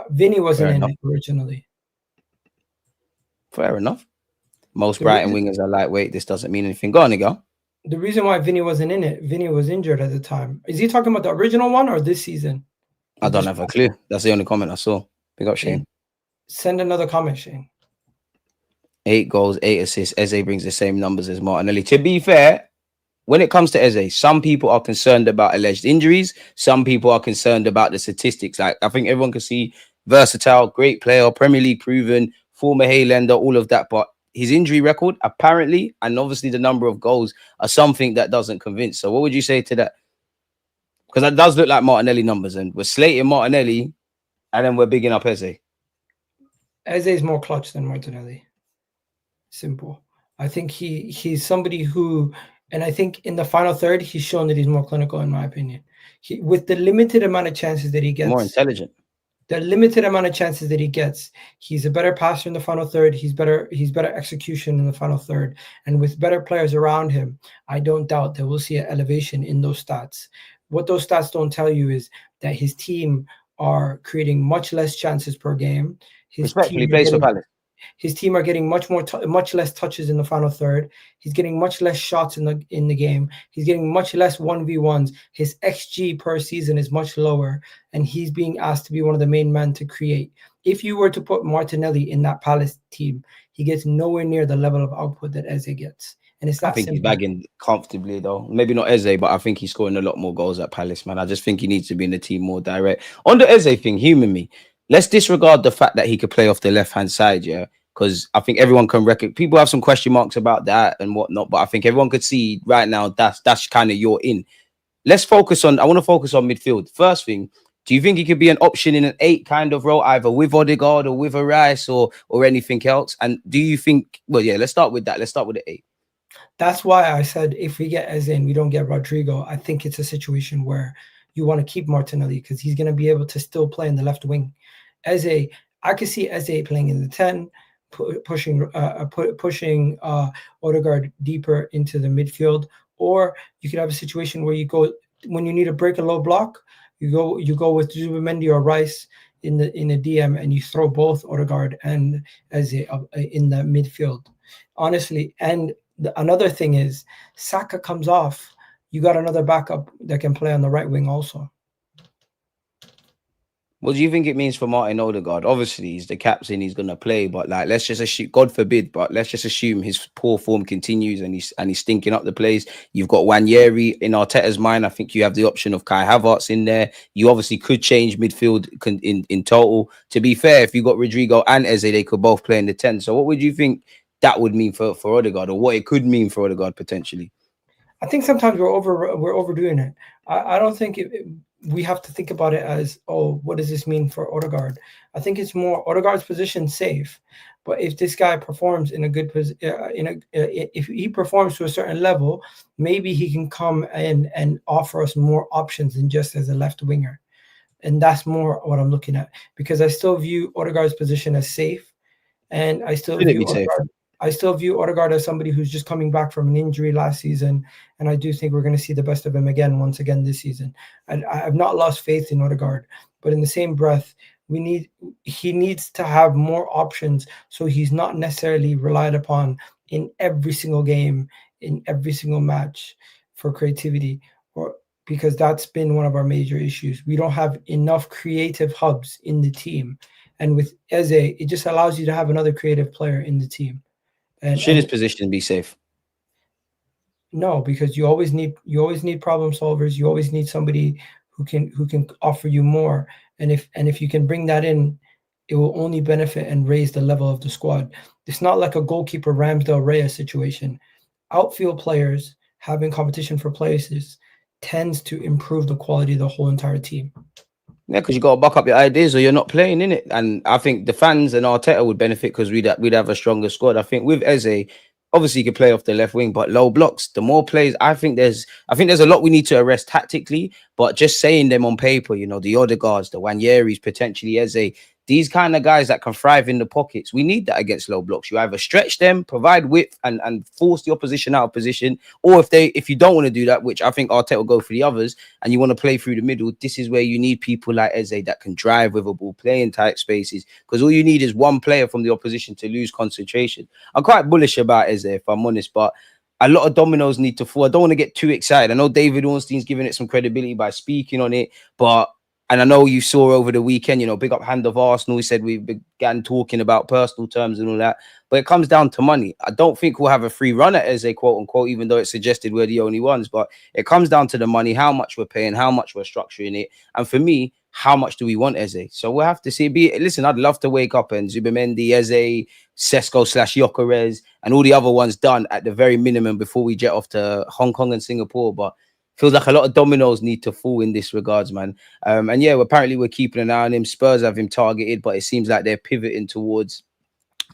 Vinny wasn't in it originally. Fair enough. Most Brighton wingers are lightweight. This doesn't mean anything. Go on, Egal. The reason why Vinny wasn't in it, Vinny was injured at the time. Is he talking about the original one or this season? I don't have a clue. That's the only comment I saw. Big up, Shane. Send another comment, Shane. 8 goals, 8 assists. Eze brings the same numbers as Martinelli. To be fair, when it comes to Eze, some people are concerned about alleged injuries. Some people are concerned about the statistics. Like, I think everyone can see versatile, great player, Premier League proven, former Haylander, all of that. But his injury record, apparently, and obviously the number of goals are something that doesn't convince. So what would you say to that? Because that does look like Martinelli numbers, and we're slating Martinelli, and then we're bigging up Eze. Eze is more clutch than Martinelli. Simple. I think he's somebody who, and I think in the final third, he's shown that he's more clinical, in my opinion. With the limited amount of chances that he gets. More intelligent. The limited amount of chances that he gets, he's a better passer in the final third. He's better execution in the final third. And with better players around him, I don't doubt that we'll see an elevation in those stats. What those stats don't tell you is that his team are creating much less chances per game. His team are getting much less touches in the final third. He's getting much less shots in the game. He's getting much less 1v1s. His XG per season is much lower, and he's being asked to be one of the main men to create. If you were to put Martinelli in that Palace team, he gets nowhere near the level of output that Eze gets. And it's that I think simple. He's bagging comfortably, though. Maybe not Eze, but I think he's scoring a lot more goals at Palace, man. I just think he needs to be in the team more direct. On the Eze thing, humour me. Let's disregard the fact that he could play off the left-hand side, yeah? Because I think everyone can reckon. People have some question marks about that and whatnot, but I think everyone could see right now that's kind of your in. I want to focus on midfield. First thing, do you think he could be an option in an 8 kind of role, either with Odegaard or with a Rice or anything else? And do you think, well, yeah, let's start with that. Let's start with the 8. That's why I said if we get Eze and we don't get Rodrigo, I think it's a situation where you want to keep Martinelli because he's going to be able to still play in the left wing. Eze, I could see Eze playing in the 10, pushing Odegaard deeper into the midfield, Or you could have a situation where you go when you need to break a low block, you go with Zubimendi or Rice in the DM, and you throw both Odegaard and Eze in the midfield. Honestly, and another thing is Saka comes off. You got another backup that can play on the right wing also. What do you think it means for Martin Odegaard? Obviously, he's the captain; he's gonna play. But like, let's just assume, God forbid, but let's just assume his poor form continues and he's stinking up the place. You've got Wanyeri in Arteta's mind. I think you have the option of Kai Havertz in there. You obviously could change midfield in total. To be fair, if you got Rodrigo and Eze, they could both play in the 10. So, what would you think that would mean for Odegaard, or what it could mean for Odegaard potentially? I think sometimes we're overdoing it. I don't think we have to think about it as, oh, what does this mean for Odegaard? I think it's more Odegaard's position safe, but if this guy performs in a good if he performs to a certain level, maybe he can come and offer us more options than just as a left winger, and that's more what I'm looking at, because I still view Odegaard's position as safe, and Should it be safe? I still view Odegaard as somebody who's just coming back from an injury last season, and I do think we're going to see the best of him once again this season. And I've not lost faith in Odegaard, but in the same breath, he needs to have more options, so he's not necessarily relied upon in every single game, in every single match for creativity, or because that's been one of our major issues. We don't have enough creative hubs in the team, and with Eze, it just allows you to have another creative player in the team. Should his And position be safe? no, because you always need problem solvers. You always need somebody who can offer you more. And if you can bring that in, it will only benefit and raise the level of the squad. It's not like a goalkeeper Ramsdale Reyes situation. Outfield players having competition for places tends to improve the quality of the whole entire team. Yeah, because you got to buck up your ideas, or you're not playing in it. And I think the fans and Arteta would benefit because we'd have a stronger squad. I think with Eze, obviously he could play off the left wing, but low blocks, the more plays, I think there's a lot we need to arrest tactically. But just saying them on paper, the Odegaards, the Wanyeris, potentially Eze, these kind of guys that can thrive in the pockets, we need that against low blocks. You either stretch them, provide width, and force the opposition out of position, or if you don't want to do that, which I think Arteta will go for the others, and you want to play through the middle, this is where you need people like Eze that can drive with a ball, play in tight spaces, because all you need is one player from the opposition to lose concentration. I'm quite bullish about Eze, if I'm honest, but a lot of dominoes need to fall. I don't want to get too excited. I know David Ornstein's giving it some credibility by speaking on it, but and I know you saw over the weekend, big up hand of Arsenal. He said we began talking about personal terms and all that. But it comes down to money. I don't think we'll have a free run at Eze, quote unquote, even though it's suggested we're the only ones. But it comes down to the money, how much we're paying, how much we're structuring it. And for me, how much do we want Eze? So we'll have to see. Listen, I'd love to wake up and Zubimendi, Eze, Sesko/Gyökeres, and all the other ones done at the very minimum before we jet off to Hong Kong and Singapore. But feels like a lot of dominoes need to fall in this regards, man. And yeah, apparently we're keeping an eye on him. Spurs have him targeted, but it seems like they're pivoting towards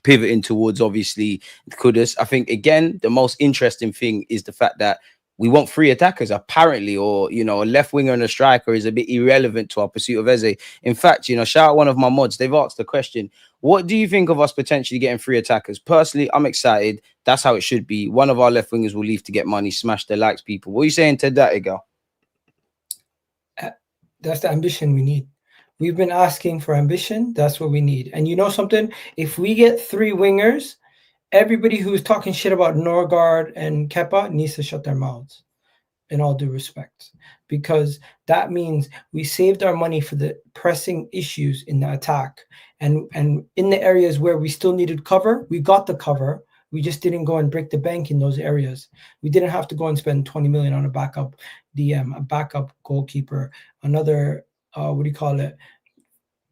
obviously Kudus. I think again the most interesting thing is the fact that we want three attackers apparently, or a left winger and a striker is a bit irrelevant to our pursuit of Eze. In fact, shout out one of my mods. They've asked the question, what do you think of us potentially getting three attackers? Personally, I'm excited. That's how it should be. One of our left wingers will leave to get money, smash the likes people. What are you saying to that, Egal? That's the ambition we need. We've been asking for ambition. That's what we need. And you know something? If we get three wingers, everybody who's talking shit about Norgard and Kepa needs to shut their mouths, in all due respect, because that means we saved our money for the pressing issues in the attack. And in the areas where we still needed cover, we got the cover. We just didn't go and break the bank in those areas. We didn't have to go and spend 20 million on a backup DM, a backup goalkeeper, another,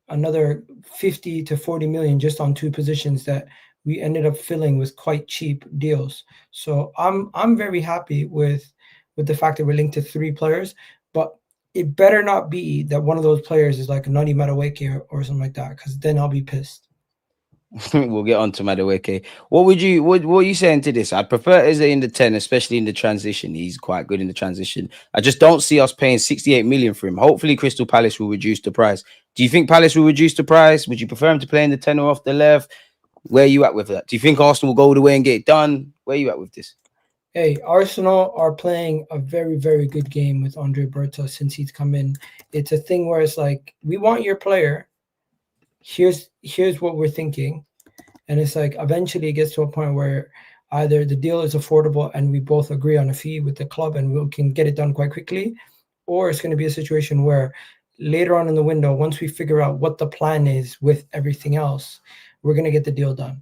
another 50 to 40 million just on two positions that we ended up filling with quite cheap deals. So I'm very happy with the fact that we're linked to three players, but it better not be that one of those players is like a Nani Madueke or something like that, because then I'll be pissed. We'll get on to Madueke. What are you saying to this? I'd prefer Eze in the 10, especially in the transition. He's quite good in the transition. I just don't see us paying 68 million for him. Hopefully Crystal Palace will reduce the price. Do you think Palace will reduce the price? Would you prefer him to play in the 10 or off the left? Where are you at with that? Do you think Arsenal will go all the way and get it done? Where are you at with this? Hey, Arsenal are playing a very, very good game with Andre Berta since he's come in. It's a thing where it's like, we want your player. Here's what we're thinking. And it's like eventually it gets to a point where either the deal is affordable and we both agree on a fee with the club and we can get it done quite quickly, or it's going to be a situation where later on in the window, once we figure out what the plan is with everything else, we're going to get the deal done.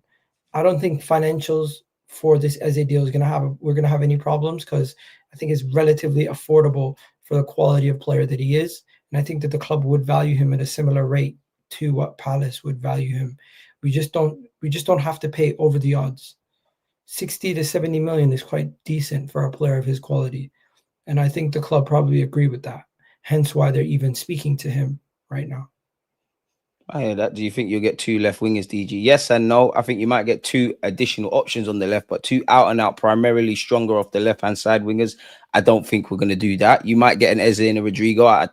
I don't think financials for this Eze deal is going to have we're going to have any problems because I think it's relatively affordable for the quality of player that he is, and I think that the club would value him at a similar rate to what Palace would value him. We just don't have to pay over the odds. 60 to 70 million is quite decent for a player of his quality, and I think the club probably agree with that. Hence why they're even speaking to him right now. I hear that. Do you think you'll get two left wingers, DG? Yes and no. I think you might get two additional options on the left, but two out and out, primarily stronger off the left hand side wingers. I don't think we're going to do that. You might get an Eze and a Rodrigo. I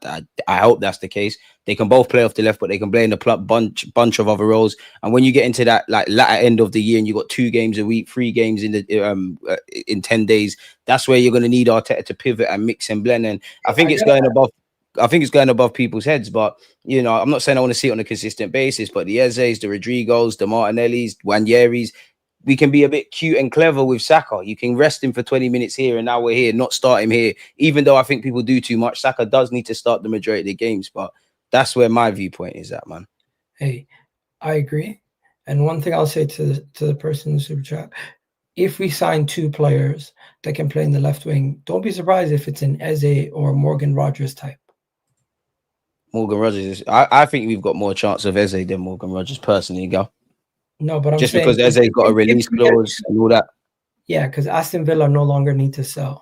hope that's the case. They can both play off the left, but they can play in a bunch of other roles. And when you get into that like latter end of the year and you got 2 games a week, 3 games in 10 days, that's where you're going to need Arteta to pivot and mix and blend. And I think it's going above. I think it's going above people's heads, but I'm not saying I want to see it on a consistent basis. But the Ezes, the Rodrigos, the Martinellis, Wanyeris, we can be a bit cute and clever with Saka. You can rest him for 20 minutes here, and now we're here, not start him here. Even though I think people do too much, Saka does need to start the majority of the games. But that's where my viewpoint is at, man. Hey, I agree. And one thing I'll say to the person in the super chat, if we sign 2 players that can play in the left wing, don't be surprised if it's an Eze or Morgan Rogers type. Morgan Rogers I think we've got more chance of Eze than Morgan Rogers personally, go. No, but I'm Just saying because Eze's got a release clause and all that. Yeah, because Aston Villa no longer need to sell.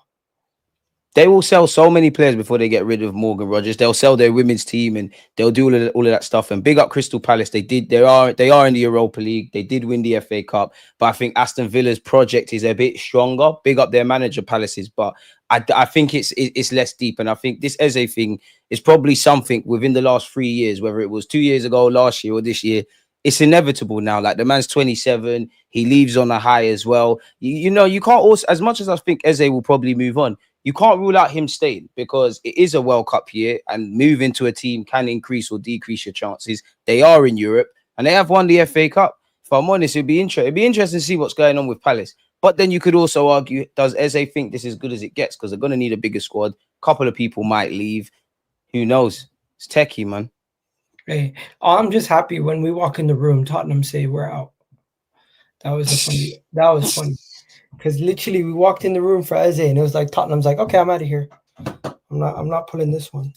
They will sell so many players before they get rid of Morgan Rogers. They'll sell their women's team and they'll do all of that stuff. And big up Crystal Palace. They are in the Europa League. They did win the FA Cup. But I think Aston Villa's project is a bit stronger. Big up their manager, Palace's. But I think it's less deep. And I think this Eze thing is probably something within the last 3 years, whether it was 2 years ago, last year, or this year. It's inevitable now. Like the man's 27. He leaves on a high as well. You can't also, as much as I think Eze will probably move on, you can't rule out him staying because it is a World Cup year and moving to a team can increase or decrease your chances. They are in Europe and they have won the FA Cup. If I'm honest, it'd be interesting to see what's going on with Palace. But then you could also argue, does Eze think this is as good as it gets? Because they're going to need a bigger squad. A couple of people might leave. Who knows? It's techie, man. Hey, I'm just happy when we walk in the room, Tottenham say we're out. That was funny. Because literally we walked in the room for Eze and it was like Tottenham's like, okay, I'm out of here. I'm not pulling this one.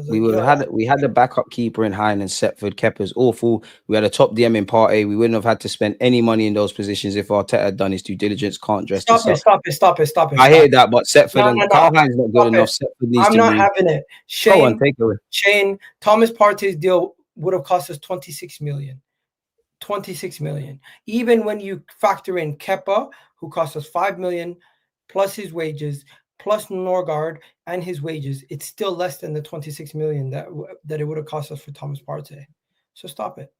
We had a backup keeper in Hine and Setford. Kepa's awful. We had a top DM in Partey. We wouldn't have had to spend any money in those positions if Arteta had done his due diligence. Can't dress this up. Stop it. I hear that, but Setford and Carl Hine's not good enough. Setford needs I'm not having it. Go on, take it away. Shane, Thomas Partey's deal would have cost us 26 million. 26 million. Even when you factor in Kepa, who cost us 5 million, plus his wages, plus Norgard and his wages, it's still less than the 26 million that it would have cost us for Thomas Partey. So stop it.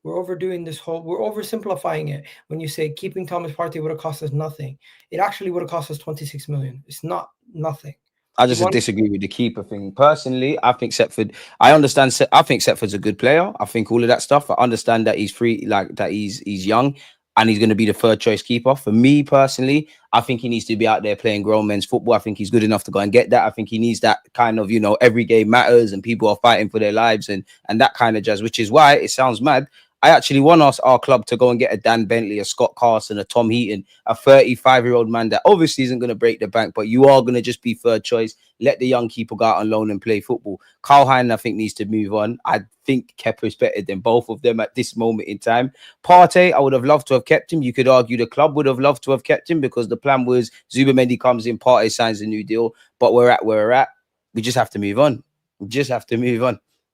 We're overdoing this we're oversimplifying it. When you say keeping Thomas Partey would have cost us nothing, it actually would have cost us 26 million. It's not nothing. I just disagree with the keeper thing. Personally, I think Setford, I think Setford's a good player. I think all of that stuff. I understand that he's free, like that he's young and he's going to be the 3rd choice keeper. For me personally, I think he needs to be out there playing grown men's football. I think he's good enough to go and get that. I think he needs that kind of, every game matters and people are fighting for their lives and that kind of jazz, which is why it sounds mad. I actually want our club to go and get a Dan Bentley, a Scott Carson, a Tom Heaton, a 35-year-old man that obviously isn't going to break the bank, but you are going to just be 3rd choice. Let the young keeper go out on loan and play football. Carl Hine, I think, needs to move on. I think Kepa is better than both of them at this moment in time. Partey, I would have loved to have kept him. You could argue the club would have loved to have kept him because the plan was Zubamendi comes in, Partey signs a new deal, but we're at where we're at. We just have to move on.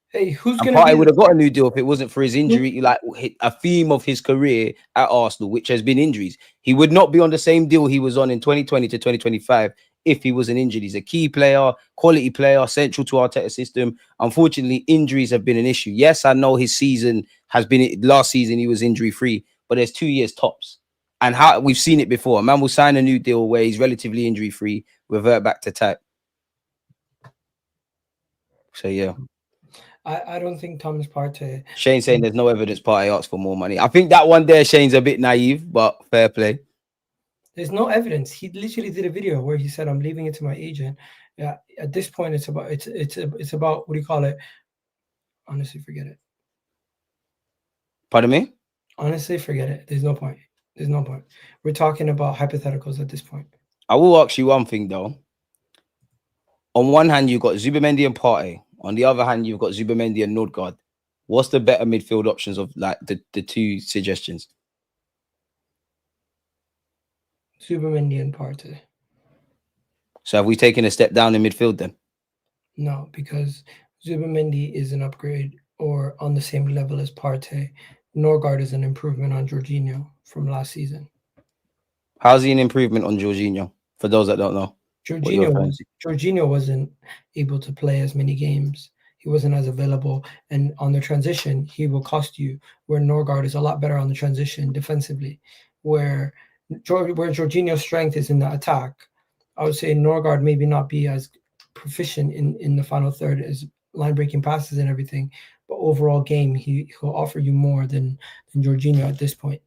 Hey, who's going to Partey would have got a new deal if it wasn't for his injury, like a theme of his career at Arsenal, which has been injuries. He would not be on the same deal he was on in 2020 to 2025 if he wasn't injured. He's a key player, quality player, central to our Arteta's system. Unfortunately, injuries have been an issue. Yes, I know his season has been, last season he was injury free, but there's 2 years tops. And how we've seen it before. A man will sign a new deal where he's relatively injury free, revert back to type. So yeah. I don't think Thomas Partey. Shane saying there's no evidence Partey asked for more money. I think that one there, Shane's a bit naive, but fair play. There's no evidence. He literally did a video where he said, "I'm leaving it to my agent." Yeah, at this point, it's about what do you call it? Honestly, forget it. Pardon me? Honestly, forget it. There's no point. There's no point. We're talking about hypotheticals at this point. I will ask you one thing though. On one hand, you've got Zubimendi and Partey. On the other hand, you've got Zubimendi and Nordgaard. What's the better midfield options of like the two suggestions? Zubimendi and Partey. So have we taken a step down in midfield then? No, because Zubimendi is an upgrade or on the same level as Partey. Norgard is an improvement on Jorginho from last season. How's he an improvement on Jorginho? For those that don't know. Jorginho wasn't able to play as many games. He wasn't as available. And on the transition, he will cost you, where Norgard is a lot better on the transition defensively. Where Jorginho's strength is in the attack, I would say Norgard maybe not be as proficient in the final third as line breaking passes and everything, but overall game he'll offer you more than Jorginho at this point.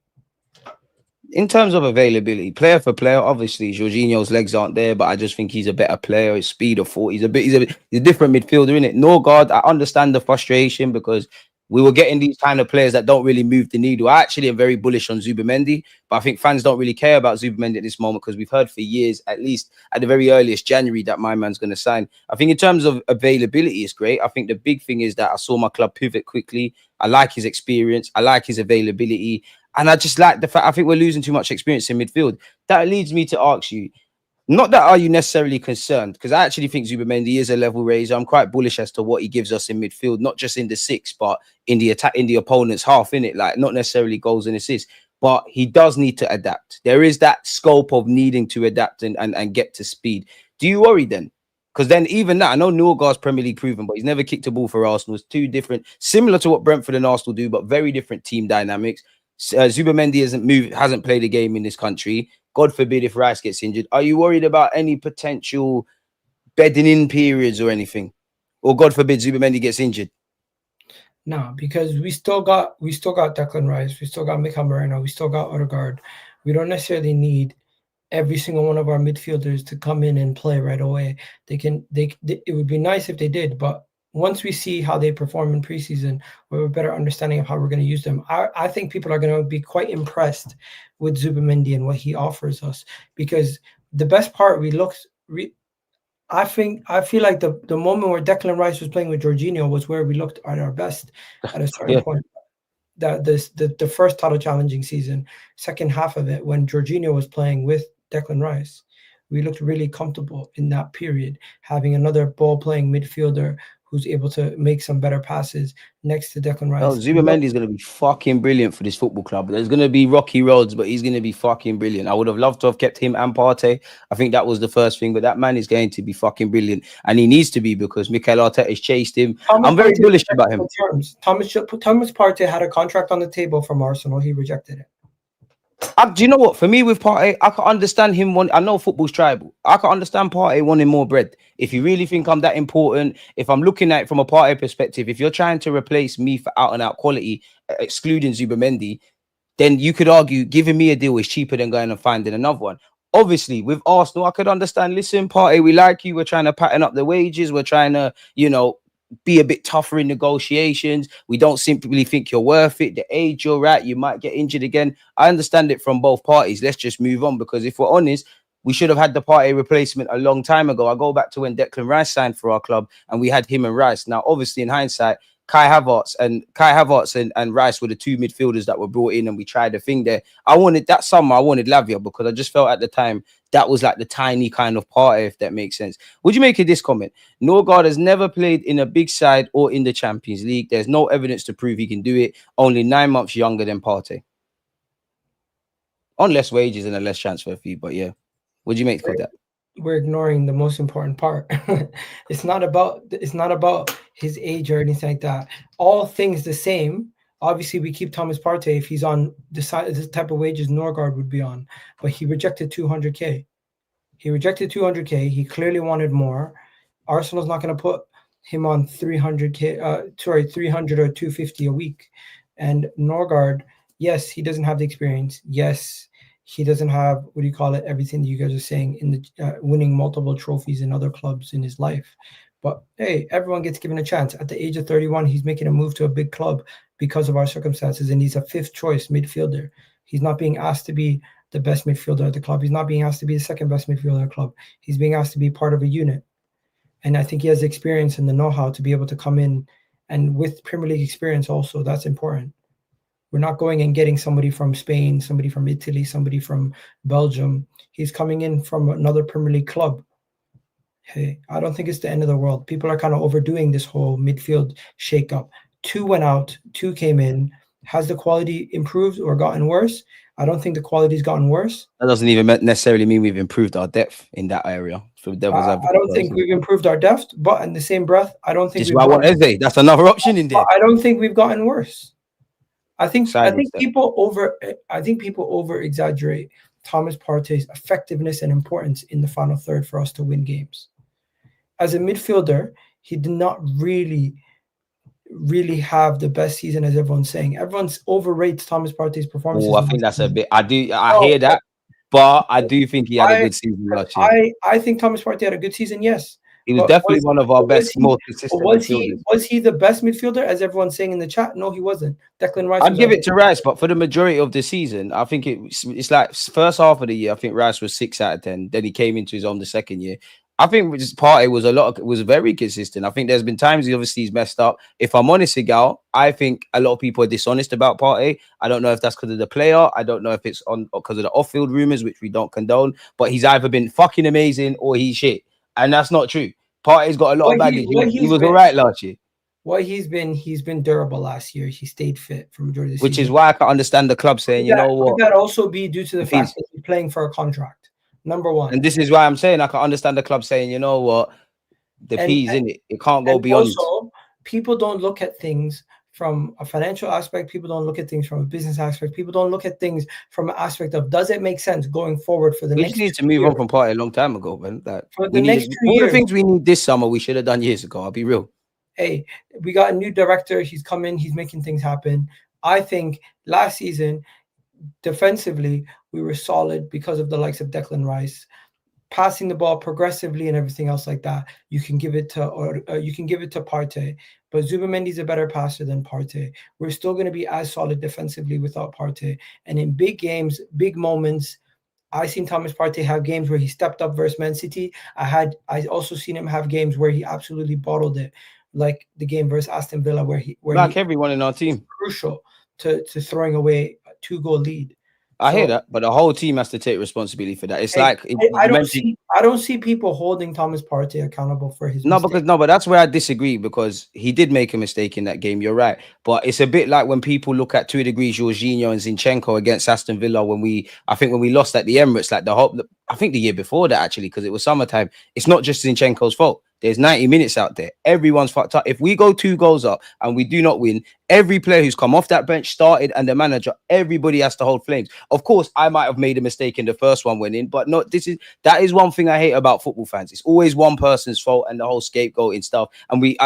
In terms of availability, player for player, obviously Jorginho's legs aren't there, but I just think he's a better player. His speed of 40, he's a different midfielder, isn't it? Norgard, I understand the frustration because we were getting these kind of players that don't really move the needle. I actually am very bullish on Zubimendi, but I think fans don't really care about Zubimendi at this moment because we've heard for years, at least at the very earliest January, that my man's going to sign. I think in terms of availability, it's great. I think the big thing is that I saw my club pivot quickly. I like his experience. I like his availability. And I just like the fact, I think we're losing too much experience in midfield. That leads me to ask you, not that are you necessarily concerned, because I actually think Zubimendi is a level raiser. I'm quite bullish as to what he gives us in midfield, not just in the six, but in the attack, in the opponent's half, in it, like not necessarily goals and assists. But he does need to adapt. There is that scope of needing to adapt and get to speed. Do you worry then? Because then even that, I know Norgard's Premier League proven, but he's never kicked a ball for Arsenal. It's two different, similar to what Brentford and Arsenal do, but very different team dynamics. Zubimendi hasn't played a game in this country. God forbid if Rice gets injured. Are you worried about any potential bedding in periods or anything? Or God forbid Zubimendi gets injured? No, because we still got Declan Rice, we still got Mikel Merino, we still got Odegaard. We don't necessarily need every single one of our midfielders to come in and play right away. It would be nice if they did, but once we see how they perform in preseason, we have a better understanding of how we're going to use them. I think people are going to be quite impressed with Zubimendi and what he offers us, because the best part I feel like the moment where Declan Rice was playing with Jorginho was where we looked at our best at a certain point. The first title challenging season, second half of it, when Jorginho was playing with Declan Rice, we looked really comfortable in that period, having another ball playing midfielder who's able to make some better passes next to Declan Rice. Oh, Zubimendi is going to be fucking brilliant for this football club. There's going to be rocky roads, but he's going to be fucking brilliant. I would have loved to have kept him and Partey. I think that was the first thing, but that man is going to be fucking brilliant. And he needs to be, because Mikel Arteta has chased him. I'm very bullish about him. Thomas Partey had a contract on the table from Arsenal. He rejected it. Do you know what? For me, with Partey, I can understand him. I know football's tribal. I can understand Partey wanting more bread. If you really think I'm that important, if I'm looking at it from a Partey perspective, if you're trying to replace me for out and out quality, excluding Zubimendi, then you could argue giving me a deal is cheaper than going and finding another one. Obviously, with Arsenal, I could understand. Listen, Partey, we like you. We're trying to pattern up the wages. We're trying to, be a bit tougher in negotiations. We don't simply think you're worth it. The age you're at, you might get injured again. I understand it from both parties. Let's just move on, because if we're honest, we should have had the Partey replacement a long time ago. I go back to when Declan Rice signed for our club and we had him and Rice. Now, obviously, in hindsight, Kai Havertz and Rice were the two midfielders that were brought in, and we tried the thing there. That summer, I wanted Lavia, because I just felt at the time that was like the tiny kind of Partey, if that makes sense. Would you make of this comment? Norgard has never played in a big side or in the Champions League. There's no evidence to prove he can do it. Only 9 months younger than Partey. On less wages and a less transfer fee, but yeah. Would you make of that? We're ignoring the most important part. It's not about his age or anything like that. All things the same, Obviously, we keep Thomas Partey if he's on the type of wages Norgard would be on, but he rejected 200K. He rejected 200K. He clearly wanted more. Arsenal's not going to put him on 300K, 300 or 250 a week. And Norgard, yes, he doesn't have the experience. Yes, he doesn't have, what do you call it, everything that you guys are saying in the winning multiple trophies in other clubs in his life. But hey, everyone gets given a chance. At the age of 31, he's making a move to a big club because of our circumstances, and he's a fifth choice midfielder. He's not being asked to be the best midfielder at the club. He's not being asked to be the second best midfielder at the club. He's being asked to be part of a unit. And I think he has the experience and the know-how to be able to come in, and with Premier League experience also, that's important. We're not going and getting somebody from Spain, somebody from Italy, somebody from Belgium. He's coming in from another Premier League club. Hey, I don't think it's the end of the world. People are kind of overdoing this whole midfield shakeup. 2 went out, 2 came in. Has the quality improved or gotten worse? I don't think the quality's gotten worse. That doesn't even necessarily mean we've improved our depth in that area. For the devil's advocate, I don't think we've improved our depth, but in the same breath, I don't think we've gotten Eze. That's another option in there. I don't think we've gotten worse. I think people over exaggerate Thomas Partey's effectiveness and importance in the final third for us to win games. As a midfielder, he did not really have the best season as everyone's saying. Everyone overrates Thomas Partey's performance. I think that's a bit. I hear that, but I do think he had a good season last year. I think Thomas Partey had a good season. Yes, he was definitely one of our best, more consistent midfielders. Was he the best midfielder, as everyone's saying in the chat? No, he wasn't. Declan Rice. I'd give it to Rice, but for the majority of the season, I think it's like first half of the year. I think Rice was 6 out of 10. Then he came into his own the second year. I think Partey was very consistent. I think there's been times he's messed up. If I'm honest, Egal, I think a lot of people are dishonest about Partey. I don't know if that's because of the player. I don't know if it's because of the off-field rumors, which we don't condone. But he's either been fucking amazing or he's shit, and that's not true. Partey's got a lot of baggage. He was all right last year. What he's been durable last year. He stayed fit for majority of the season. Which is why I can understand the club saying, Could that also be due to the fact that he's playing for a contract? Number one. And this is why I'm saying I can understand the club saying, you know what, the P's in it. It can't go beyond. Also, people don't look at things from a financial aspect. People don't look at things from a business aspect. People don't look at things from an aspect of, does it make sense going forward for the next 2 years? We need to move on from Partey a long time ago, man. For the next 2 years. All the things we need this summer, we should have done years ago. I'll be real. Hey, we got a new director. He's come in. He's making things happen. I think last season, defensively, we were solid because of the likes of Declan Rice. Passing the ball progressively and everything else like that, you can give it to Partey. But Zubimendi's a better passer than Partey. We're still going to be as solid defensively without Partey. And in big games, big moments, I seen Thomas Partey have games where he stepped up versus Man City. I also seen him have games where he absolutely bottled it, like the game versus Aston Villa, where everyone in our team, crucial to throwing away a 2-goal lead. I hear that, but the whole team has to take responsibility for that. It's I don't see people holding Thomas Partey accountable for his mistake. But that's where I disagree, because he did make a mistake in that game. You're right, but it's a bit like when people look at 2 degrees Jorginho and Zinchenko against Aston Villa when we lost at the Emirates, like I think the year before that actually, because it was summertime. It's not just Zinchenko's fault. There's 90 minutes out there. Everyone's fucked up. If we go 2 goals up and we do not win, every player who's come off that bench, started, and the manager, everybody has to hold flames. Of course, I might have made a mistake in the first one winning, but that is one thing I hate about football fans. It's always one person's fault and the whole scapegoating stuff. And we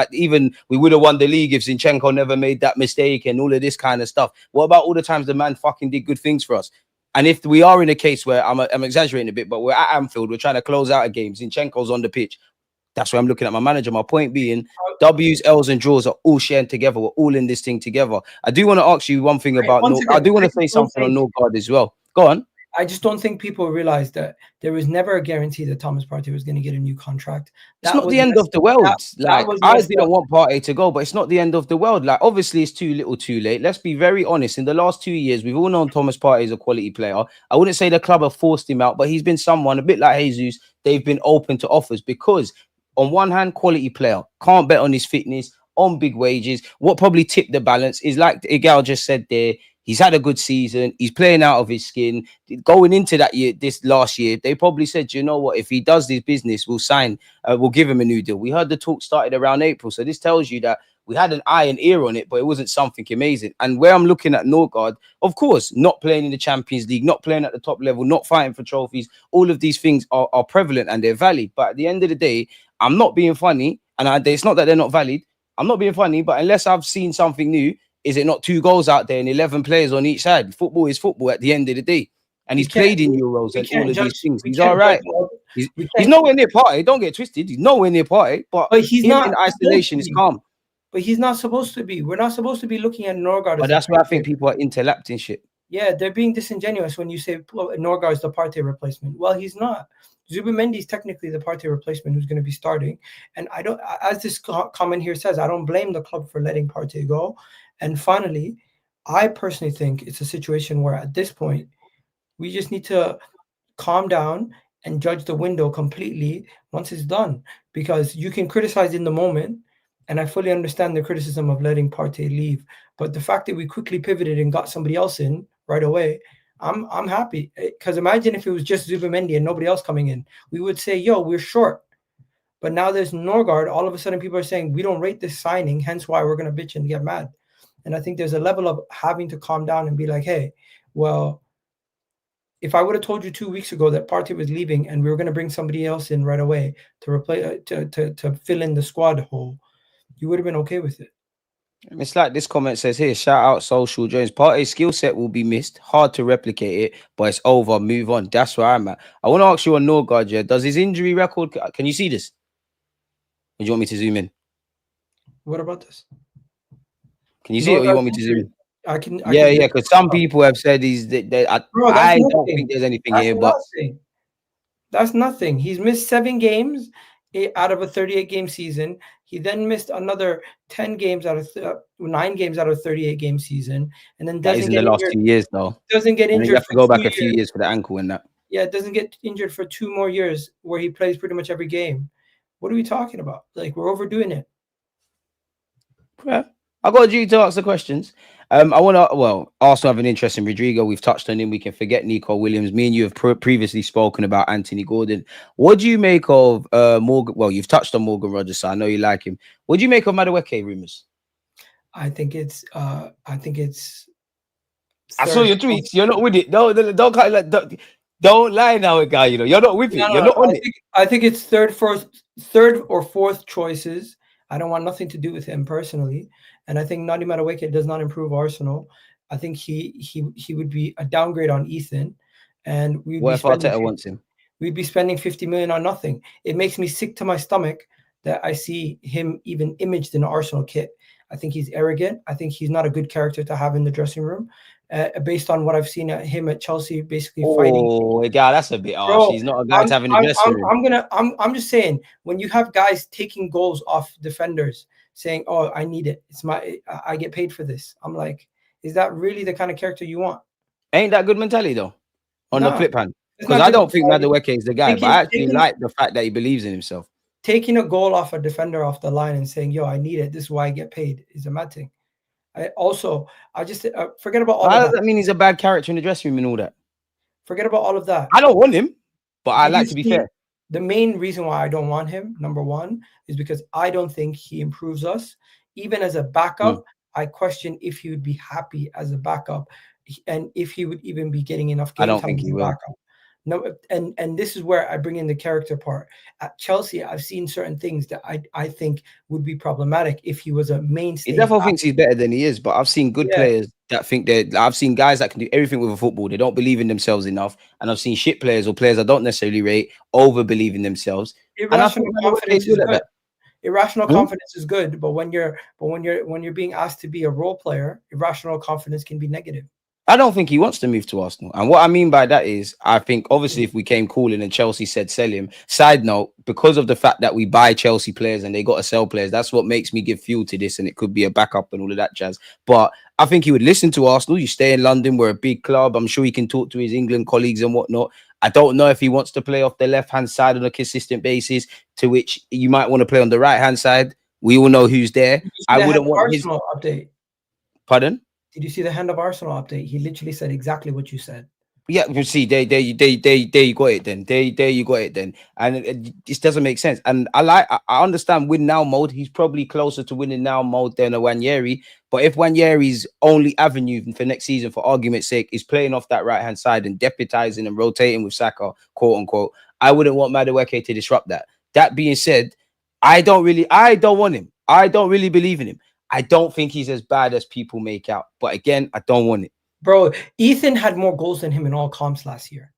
would have won the league if Zinchenko never made that mistake and all of this kind of stuff. What about all the times the man fucking did good things for us? And if we are in a case where I'm exaggerating a bit, but we're at Anfield, we're trying to close out a game, Zinchenko's on the pitch. That's why I'm looking at my manager. My point being, W's, L's, and draws are all sharing together. We're all in this thing together. I do want to ask you one thing about. I do want to say something on Norgard as well. Go on. I just don't think people realize that there was never a guarantee that Thomas Partey was going to get a new contract. It's not the end of the world. I didn't want Partey to go, but it's not the end of the world. Like, obviously, it's too little, too late. Let's be very honest. In the last 2 years, we've all known Thomas Partey is a quality player. I wouldn't say the club have forced him out, but he's been someone a bit like Jesus. They've been open to offers because, on one hand, quality player, can't bet on his fitness, on big wages. What probably tipped the balance is, like Egal just said there, he's had a good season. He's playing out of his skin. Going into that year, this last year, they probably said, you know what, if he does this business, we'll sign, we'll give him a new deal. We heard the talk started around April. So this tells you that we had an eye and ear on it, but it wasn't something amazing. And where I'm looking at Norgard, of course, not playing in the Champions League, not playing at the top level, not fighting for trophies, all of these things are prevalent and they're valid. But at the end of the day, I'm not being funny, and it's not that they're not valid. I'm not being funny, but unless I've seen something new, is it not 2 goals out there and 11 players on each side? Football is football at the end of the day. And he's played in Euros and all of these things. He's all right. He's nowhere near party. Don't get twisted. He's nowhere near party. But he's not in isolation is calm. But he's not supposed to be. We're not supposed to be looking at Norgard. But that's why I think people are interlapting shit. Yeah, they're being disingenuous when you say Norgard is the Partey replacement. Well, he's not. Zubimendi is technically the Partey replacement who's going to be starting. And I don't, as this comment here says, I don't blame the club for letting Partey go. And finally, I personally think it's a situation where at this point, we just need to calm down and judge the window completely once it's done. Because you can criticize in the moment, and I fully understand the criticism of letting Partey leave. But the fact that we quickly pivoted and got somebody else in right away, I'm happy. Because imagine if it was just Zubimendi and nobody else coming in. We would say, yo, we're short. But now there's Norgard. All of a sudden, people are saying, we don't rate this signing, hence why we're going to bitch and get mad. And I think there's a level of having to calm down and be like, hey, well, if I would have told you 2 weeks ago that Partey was leaving and we were going to bring somebody else in right away to replace to fill in the squad hole, you would have been okay with it. It's like this comment says here, shout out Social Jones. Partey's skill set will be missed. Hard to replicate it, but it's over. Move on. That's where I'm at. I want to ask you on Norgard, yeah, does his injury record, can you see this? Or do you want me to zoom in? What about this? Can you see it or you want me to zoom in? I can yeah, because some people have said I don't think there's anything here, but that's nothing. He's missed 7 games out of a 38-game season. He then missed another 10 games out of 9 games out of 38-game season, and then doesn't get in the last 2 years though. Doesn't get injured. You have to go back a few years for the ankle and that. Yeah, doesn't get injured for 2 more years where he plays pretty much every game. What are we talking about? Like, we're overdoing it. Yeah. I got you to ask the questions. I want to, Arsenal have an interest in Rodrigo. We've touched on him. We can forget Nico Williams. Me and you have previously spoken about Anthony Gordon. What do you make of Morgan? Well, you've touched on Morgan Rogers, so I know you like him. What do you make of Madueke rumors? I think it's. I saw your tweets. You're not with it. Don't lie now, guy. You know you're not with it. You're not on it. I think it's third or fourth choices. I don't want nothing to do with him personally. And I think Nani Madueke does not improve Arsenal. I think he would be a downgrade on Ethan. And what if Arteta wants him? We'd be spending 50 million on nothing. It makes me sick to my stomach that I see him even imaged in an Arsenal kit. I think he's arrogant. I think he's not a good character to have in the dressing room. Based on what I've seen at him at Chelsea, basically fighting. Oh, God, that's a bit harsh. He's not a guy to have in the dressing room. I'm just saying, when you have guys taking goals off defenders, saying, "Oh, I need it. I get paid for this." I'm like, is that really the kind of character you want? Ain't that good mentality though? On the flip hand, because I don't think Madueke is the guy, but I actually like the fact that he believes in himself. Taking a goal off a defender off the line and saying, "Yo, I need it. This is why I get paid," is a mad thing. I just forget about all of that. How does that mean he's a bad character in the dressing room and all that? Forget about all of that. I don't want him, but I like to be fair. The main reason why I don't want him, number one, is because I don't think he improves us. Even as a backup, I question if he would be happy as a backup and if he would even be getting enough game time. I don't think he will. Backup. No, and this is where I bring in the character part. At Chelsea, I've seen certain things that I think would be problematic if he was a mainstay. He definitely thinks he's better than he is, but I've seen good players that think I've seen guys that can do everything with a football. They don't believe in themselves enough, and I've seen shit players or players I don't necessarily rate over believe in themselves. Irrational confidence is good. Irrational confidence is good, but when you're being asked to be a role player, irrational confidence can be negative. I don't think he wants to move to Arsenal. And what I mean by that is, I think obviously if we came calling and Chelsea said sell him, side note, because of the fact that we buy Chelsea players and they got to sell players, that's what makes me give fuel to this, and it could be a backup and all of that jazz. But I think he would listen to Arsenal. You stay in London, we're a big club. I'm sure he can talk to his England colleagues and whatnot. I don't know if he wants to play off the left-hand side on a consistent basis, to which you might want to play on the right-hand side. We all know who's there. I wouldn't want his update. Pardon? Did you see the Hand of Arsenal update? He literally said exactly what you said. Yeah, you see, there you got it then. There you got it then. And it just doesn't make sense. And I understand win now mode. He's probably closer to winning now mode than a Wanyeri. But if Wanyeri's only avenue for next season, for argument's sake, is playing off that right hand side and deputizing and rotating with Saka, quote unquote, I wouldn't want Madueke to disrupt that. That being said, I don't want him. I don't really believe in him. I don't think he's as bad as people make out. But again, I don't want it. Bro, Ethan had more goals than him in all comps last year.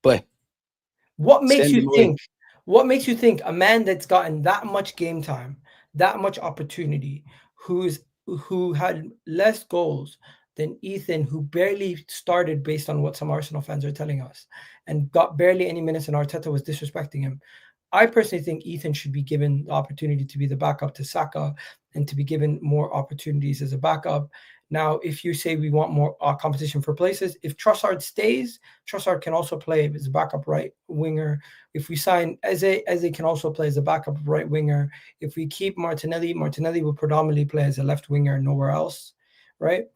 But what makes you think? What makes you think a man that's gotten that much game time, that much opportunity, who had less goals than Ethan, who barely started based on what some Arsenal fans are telling us, and got barely any minutes, and Arteta was disrespecting him? I personally think Ethan should be given the opportunity to be the backup to Saka and to be given more opportunities as a backup. Now, if you say we want more competition for places, if Trossard stays, Trossard can also play as a backup right winger. If we sign Eze can also play as a backup right winger. If we keep Martinelli will predominantly play as a left winger and nowhere else, right?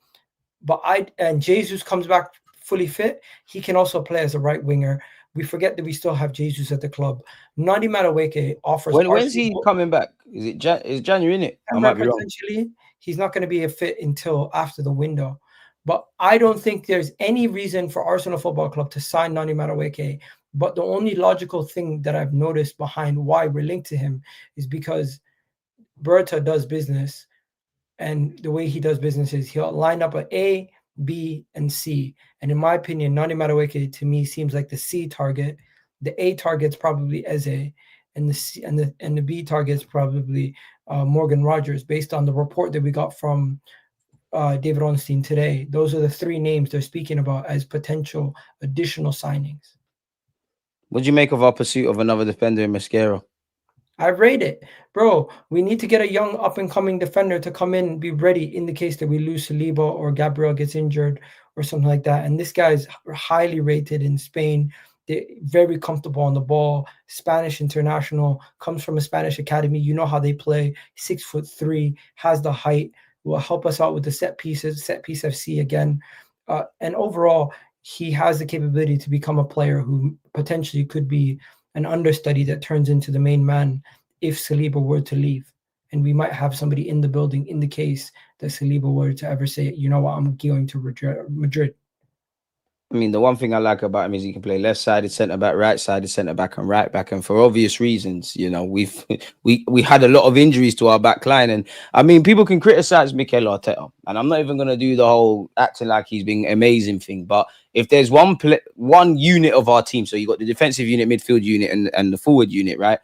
And Jesus comes back fully fit, he can also play as a right winger. We forget that we still have Jesus at the club. Nani Madueke offers. When's he coming back? Is it is January, innit? I might be wrong. Potentially, he's not going to be a fit until after the window. But I don't think there's any reason for Arsenal Football Club to sign Nani Madueke. But the only logical thing that I've noticed behind why we're linked to him is because Berta does business, and the way he does business is he'll line up an A, B, and C. And in my opinion, Nani Madueke to me seems like the C target. The A target's probably Eze, and the C, and the B target's probably Morgan Rogers, based on the report that we got from David Ornstein today. Those are the three names they're speaking about as potential additional signings. What do you make of our pursuit of another defender in Mascaro? I rate it. Bro, we need to get a young up-and-coming defender to come in and be ready in the case that we lose Saliba or Gabriel gets injured or something like that. And this guy's highly rated in Spain. They're very comfortable on the ball. Spanish international, comes from a Spanish academy. You know how they play. 6'3", has the height, will help us out with the set pieces, set piece FC again. And overall, he has the capability to become a player who potentially could be an understudy that turns into the main man if Saliba were to leave. And we might have somebody in the building in the case that Saliba were to ever say, you know what, I'm going to Madrid. I mean, the one thing I like about him is he can play left-sided centre-back, right-sided centre-back, and right-back. And for obvious reasons, you know, we had a lot of injuries to our back line. And, I mean, people can criticise Mikel Arteta. And I'm not even going to do the whole acting like he's been amazing thing. But if there's one unit of our team, so you got the defensive unit, midfield unit, and the forward unit, right?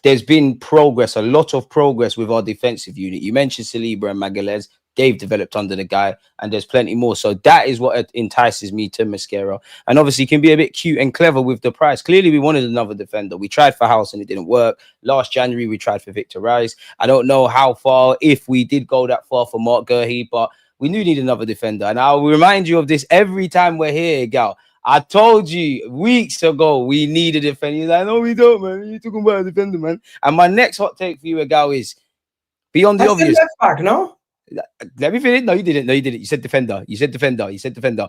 There's been progress, a lot of progress with our defensive unit. You mentioned Saliba and Magalhaes. They've developed under the guy, and there's plenty more. So that is what entices me to Mascaro. And obviously, can be a bit cute and clever with the price. Clearly, we wanted another defender. We tried for House, and it didn't work. Last January, we tried for Victor Rice. I don't know how far, if we did go that far for Mark Gurhey, but we do need another defender. And I'll remind you of this every time we're here, Gal. I told you weeks ago we need a defender. He's like, no, we don't, man. You're talking about a defender, man. And my next hot take for you, Gal, is beyond the obvious. Left back, no? Let me finish. No, you didn't. No, you didn't. You said defender. You said defender. You said defender.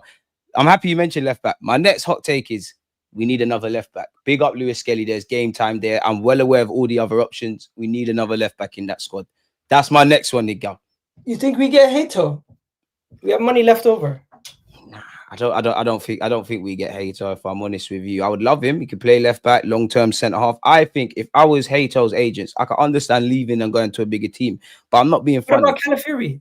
I'm happy you mentioned left back. My next hot take is we need another left back. Big up Lewis Skelly. There's game time there. I'm well aware of all the other options. We need another left back in that squad. That's my next one, Nigga. You think we get Hato? We have money left over. I don't think we get Hato, if I'm honest with you. I would love him. He could play left back, long-term centre half. I think if I was Hato's agents, I could understand leaving and going to a bigger team. But I'm not being funny. What about Calafiori?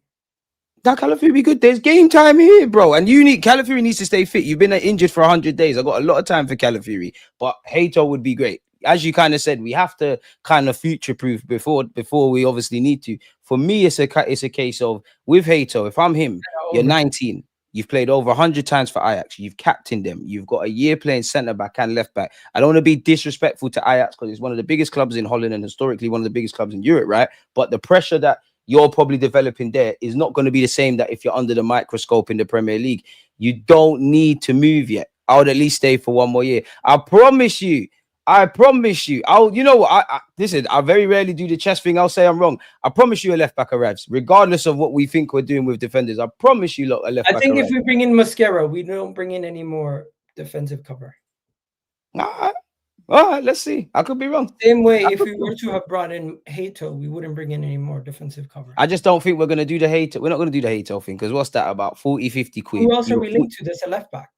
That Calafiori be good. There's game time here, bro. And Calafiori needs to stay fit. You've been injured for 100 days. I got a lot of time for Calafiori. But Hato would be great. As you kind of said, we have to kind of future-proof before we obviously need to. For me, it's a case of, with Hato, if I'm him, you're 19. You've played over 100 times for Ajax. You've captained them. You've got a year playing centre-back and left-back. I don't want to be disrespectful to Ajax because it's one of the biggest clubs in Holland and historically one of the biggest clubs in Europe, right? But the pressure that you're probably developing there is not going to be the same that if you're under the microscope in the Premier League. You don't need to move yet. I would at least stay for one more year. I promise you, I promise you. You know what? Listen, I very rarely do the chest thing. I'll say I'm wrong. I promise you a left back arrives, regardless of what we think we're doing with defenders. I promise you, look, a left I back think if arrives. we bring in Mascara, we don't bring in any more defensive cover. All right, let's see. I could be wrong. Same way, if we were to have brought in Hato, we wouldn't bring in any more defensive cover. I just don't think we're going to do the hate. We're not going to do the hate thing because what's that about? 40, 50 quid. Who else are we linked to? That's a left back.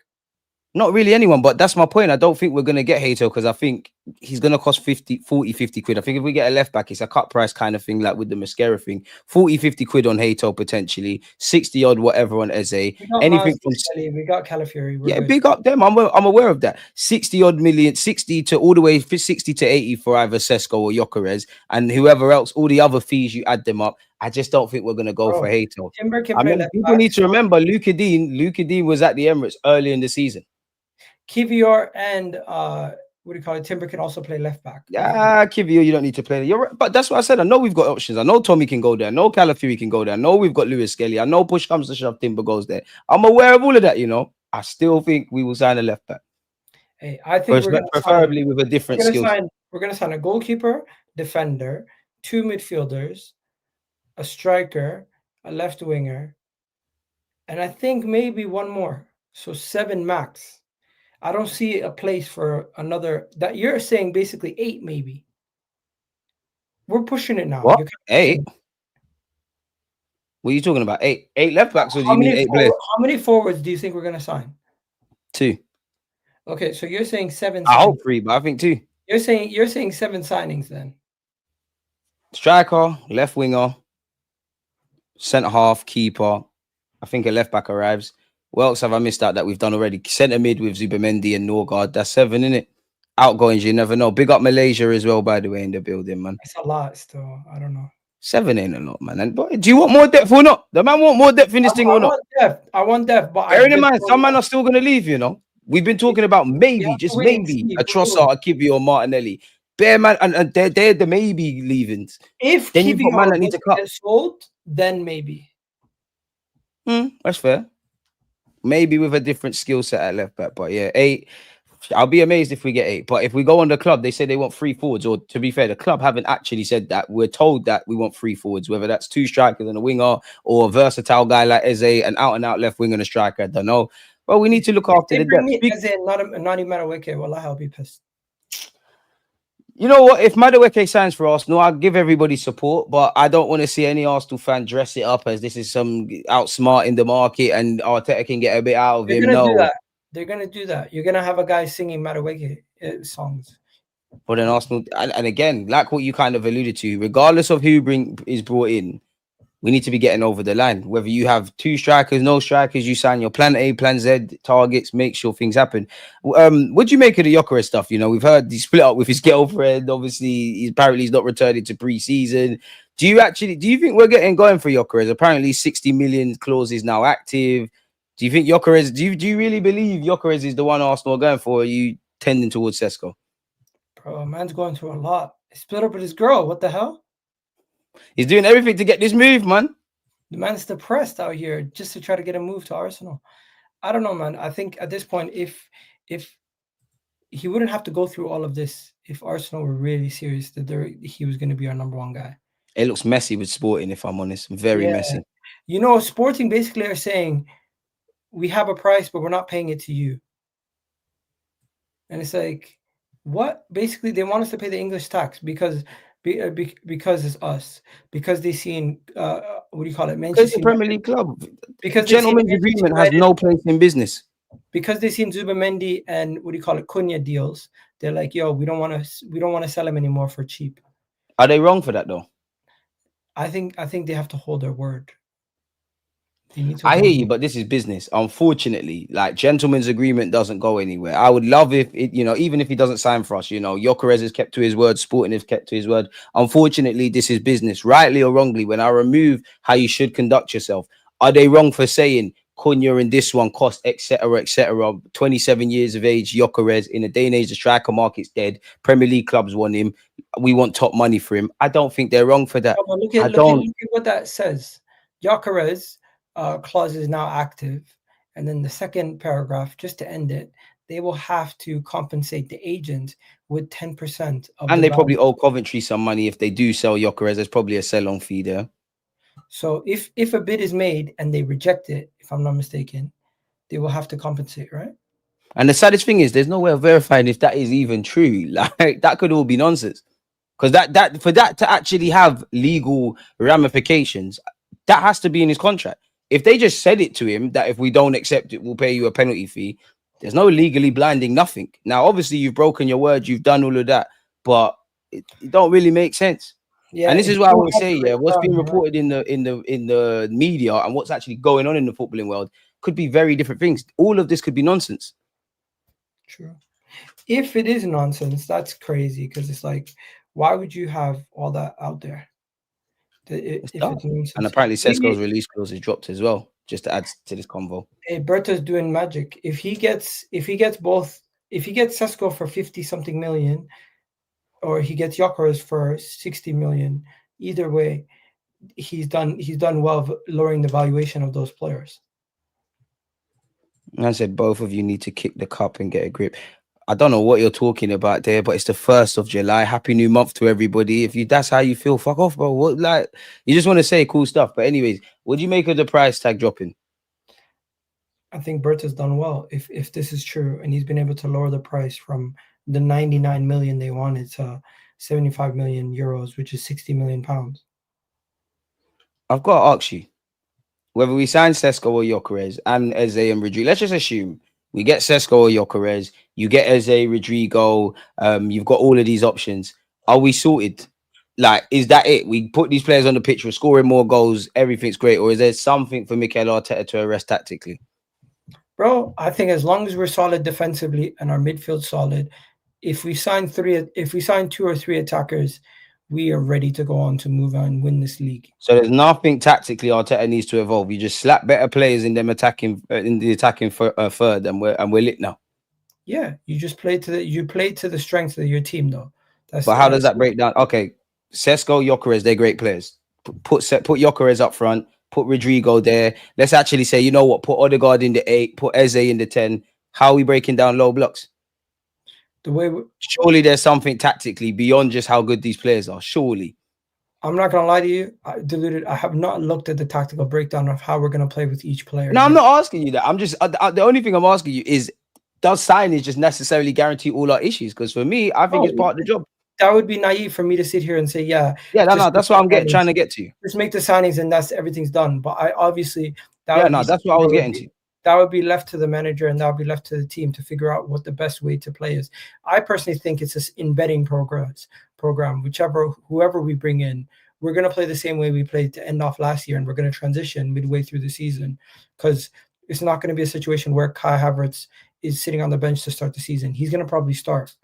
Not really anyone, but that's my point. I don't think we're going to get Hato because I think he's going to cost 40, 50 quid. I think if we get a left back, it's a cut price kind of thing, like with the Mascara thing. 40, 50 quid on Hato potentially, 60 odd whatever on Eze. Anything from we got Calafiori. Yeah, big up them. I'm aware of that. 60 odd million, 60 to all the way 60 to 80 for either Sesko or Gyökeres and whoever else, all the other fees you add them up. I just don't think we're going to go for Hato. Timber can play left people back. need to remember Luka Dean was at the Emirates early in the season. Kivior and what do you call it? Timber can also play left back. Yeah, Kivior, you don't need to play. You're right. But that's what I said. I know we've got options. I know Tommy can go there. I know Calafiori can go there. I know we've got Lewis Skelly. I know push comes to shove, Timber goes there. I'm aware of all of that, you know. I still think we will sign a left back. Hey, I think we're preferably with a different skill. We're going to sign a goalkeeper, defender, 2 midfielders, a striker, a left winger, and I think maybe one more. So 7 max. I don't see a place for another. That you're saying basically 8 maybe. We're pushing it now. What? 8? What are you talking about? 8 left backs, or do you mean 8 players? How many forwards do you think we're going to sign? 2. Okay, so you're saying 7. I hope 3, but I think 2. You're saying 7 signings then. Striker, left winger, centre half, keeper. I think a left back arrives. What else have I missed out that we've done already? Centre mid with Zubamendi and Norgard. That's 7, innit? Outgoings, you never know. Big up Malaysia as well, by the way, in the building, man. It's a lot still. I don't know. 7 ain't a lot, man. And but do you want more depth or not? The man want more depth in this thing or not? I want depth, but bearing in mind, some men are still gonna leave, you know. We've been talking about maybe, just maybe, a Trossard, a Kivior, or Martinelli. Bare man, and they're the maybe leavings. If then you've got man that need to cut. Sold, then maybe. That's fair. Maybe with a different skill set at left back, but yeah, 8. I'll be amazed if we get 8. But if we go on the club, they say they want 3 forwards. Or to be fair, the club haven't actually said that. We're told that we want 3 forwards, whether that's 2 strikers and a winger, or a versatile guy like Eze, an out-and-out left wing and a striker. I don't know. Well, we need to look after the depth. Eze, not even Madueke. Well, I'll be pissed. You know what? If Madueke signs for Arsenal, I'll give everybody support, but I don't want to see any Arsenal fan dress it up as this is some outsmart in the market and Arteta can get a bit out of him. No. They're going to do that. You're going to have a guy singing Madueke songs. But then Arsenal, and again, like what you kind of alluded to, regardless of who is brought in, we need to be getting over the line. Whether you have 2 strikers, no strikers, you sign your plan A, plan Z targets, make sure things happen. What do you make of the Gyökeres stuff? You know, we've heard he split up with his girlfriend. Obviously, he's not returning to pre-season. Do you think we're getting going for Gyökeres? Apparently, 60 million clause is now active. Do you think Gyökeres? Do you really believe Gyökeres is the one Arsenal are going for? Or are you tending towards Sesko? Bro, man's going through a lot. He split up with his girl. What the hell? He's doing everything to get this move, man. The man's depressed out here just to try to get a move to Arsenal. I don't know, man. I think at this point, if he wouldn't have to go through all of this, if Arsenal were really serious that he was going to be our number 1 guy. It looks messy with Sporting, if I'm honest. Very messy. You know, Sporting basically are saying, we have a price, but we're not paying it to you. And it's like, what? Basically, they want us to pay the English tax because it's us. Because they seen, what do you call it? Because the Premier League club. Because gentleman's agreement has no place in business. Because they seen Zubamendi and what do you call it, Cunha deals. They're like, yo, we don't want to sell him anymore for cheap. Are they wrong for that though? I think they have to hold their word. I hear you, but this is business. Unfortunately, like gentleman's agreement doesn't go anywhere. I would love if it, you know, even if he doesn't sign for us, you know, Gyökeres has kept to his word, Sporting has kept to his word. Unfortunately, this is business, rightly or wrongly. When I remove how you should conduct yourself, are they wrong for saying Cunha and this one cost, etc., etc.? 27 years of age, Gyökeres, in a day and age the striker market's dead. Premier League clubs want him. We want top money for him. I don't think they're wrong for that. Look at what that says. Gyökeres clause is now active, and then the second paragraph, just to end it, they will have to compensate the agent with 10% of And the they value. probably owe Coventry some money if they do sell Gyökeres. There's probably a sell-on fee there. So if a bid is made and they reject it, if I'm not mistaken, they will have to compensate, right? And the saddest thing is, there's no way of verifying if that is even true. Like that could all be nonsense. Because that for that to actually have legal ramifications, that has to be in his contract. If they just said it to him that if we don't accept it, we'll pay you a penalty fee, there's no legally blinding nothing. Now, obviously, you've broken your word, you've done all of that, but it don't really make sense. Yeah, And this if is why I you would have say, to yeah, write what's down, being you're right. reported in the media and what's actually going on in the footballing world could be very different things. All of this could be nonsense. True. If it is nonsense, that's crazy because it's like, why would you have all that out there It's if dumb. it's And nonsense? apparently, Sesko's Maybe release clause is dropped as well, just to add to this convo. Berta's doing magic. If he gets both, if he gets Sesko for 50 something million, or he gets Jokeris for 60 million, either way, he's done well lowering the valuation of those players. I said both of you need to kick the cup and get a grip. I don't know what you're talking about there, but it's the 1st of July. Happy new month to everybody. If you that's how you feel, fuck off, bro. What like you just want to say cool stuff. But anyways, what do you make of the price tag dropping? I think Berta's done well if this is true, and he's been able to lower the price from the 99 million they wanted to 75 million euros, which is 60 million pounds. I've got to ask you whether we sign Sesko or Gyökeres and Eze and Rodrigo. Let's just assume we get Sesko or Gyökeres. You get Eze, Rodrigo. You've got all of these options. Are we sorted? Like, is that it? We put these players on the pitch, we're scoring more goals, everything's great, or is there something for Mikel Arteta to arrest tactically? Bro, I think as long as we're solid defensively and our midfield solid, if we sign two or three attackers, we are ready to go on to move on and win this league. So there's nothing tactically Arteta needs to evolve. You just slap better players in them attacking in the attacking third, and we're lit now. Yeah, you just play to the strengths of your team, though. But how does that break down? Okay, Sesko, Gyökeres, they're great players. Put Gyökeres up front. Put Rodrigo there. Let's actually say, you know what? Put Odegaard in the 8. Put Eze in the 10. How are we breaking down low blocks? The way Surely there's something tactically beyond just how good these players are. Surely. I'm not gonna lie to you, Deluded. I have not looked at the tactical breakdown of how we're gonna play with each player. No, I'm yet. not asking you that. I'm just the only thing I'm asking you is, does signage just necessarily guarantee all our issues? Because for me, I think it's part of the job. That would be naive for me to sit here and say, yeah. Yeah, no, that's what I'm trying to get to. Just make the signings and everything's done. But I obviously that's what I was getting to. That would be left to the manager and that would be left to the team to figure out what the best way to play is. I personally think it's this embedding program. Whoever we bring in, we're going to play the same way we played to end off last year, and we're going to transition midway through the season, because it's not going to be a situation where Kai Havertz is sitting on the bench to start the season. He's going to probably start.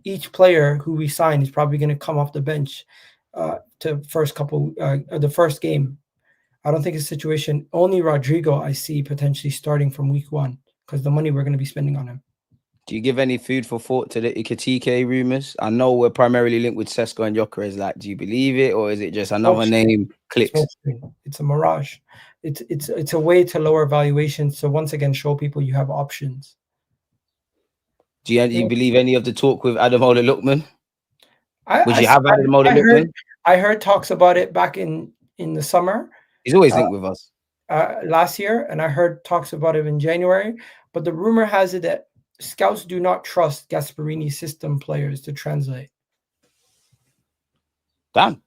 Each player who we sign is probably going to come off the bench to the first game. I don't think it's a situation. Only Rodrigo I see potentially starting from week 1 because the money we're going to be spending on him. Do you give any food for thought to the Ikatike rumors? I know we're primarily linked with Sesko and Gyökeres. Like, do you believe it, or is it just another name clicked? It's a mirage. It's a way to lower valuations. So once again, show people you have options. Do you believe any of the talk with Ademola Lookman? Would you have Ademola Lookman? I heard talks about it back in the summer. He's always linked with us. Last year, and I heard talks about it in January. But the rumor has it that scouts do not trust Gasperini system players to translate. Damn.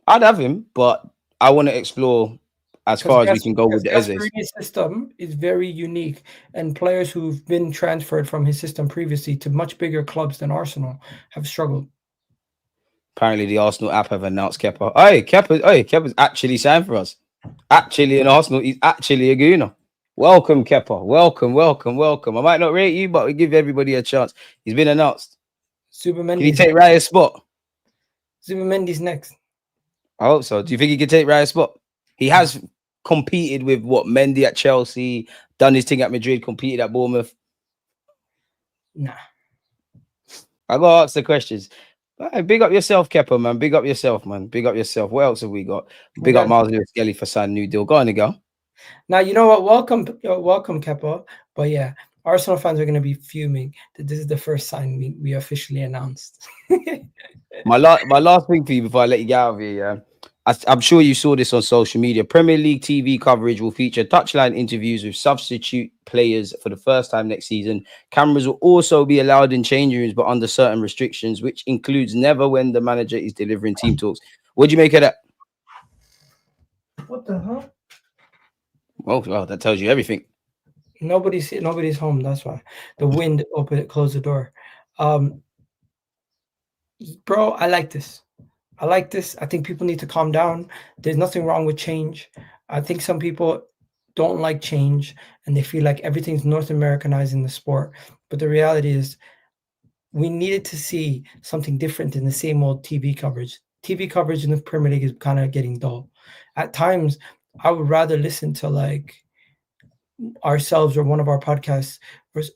I'd have him, but I want to explore as far as we can go with the Eze. Gasperini's system is very unique, and players who've been transferred from his system previously to much bigger clubs than Arsenal have struggled. Apparently, the Arsenal app have announced Kepa. Kepa's actually signed for us. Actually, in Arsenal, he's actually a Gooner. Welcome, Kepa. Welcome. I might not rate you, but we give everybody a chance. He's been announced. Can he take Raya's spot? Zubimendi's next. I hope so. Do you think he can take Raya's spot? He has competed with Mendy at Chelsea, done his thing at Madrid, competed at Bournemouth. Nah. I gotta ask the questions. Right, big up yourself, Kepa, man. Big up yourself, man. Big up yourself. What else have we got? Big up Miles Lewis Skelly for signing new deal. Go on, Egal. Now, you know what? Welcome, Kepa. But yeah, Arsenal fans are going to be fuming that this is the first sign we officially announced. My last thing for you before I let you get out of here, yeah. I'm sure you saw this on social media. Premier League TV coverage will feature touchline interviews with substitute players for the first time next season. Cameras will also be allowed in changing rooms, but under certain restrictions, which includes never when the manager is delivering team talks. What do you make of that? What the hell? Well, that tells you everything. Nobody's home. That's why the wind closed the door. Bro, I like this. I think people need to calm down. There's nothing wrong with change. I think some people don't like change and they feel like everything's North Americanized in the sport. But the reality is we needed to see something different than the same old TV coverage. TV coverage in the Premier League is kind of getting dull. At times, I would rather listen to like ourselves or one of our podcasts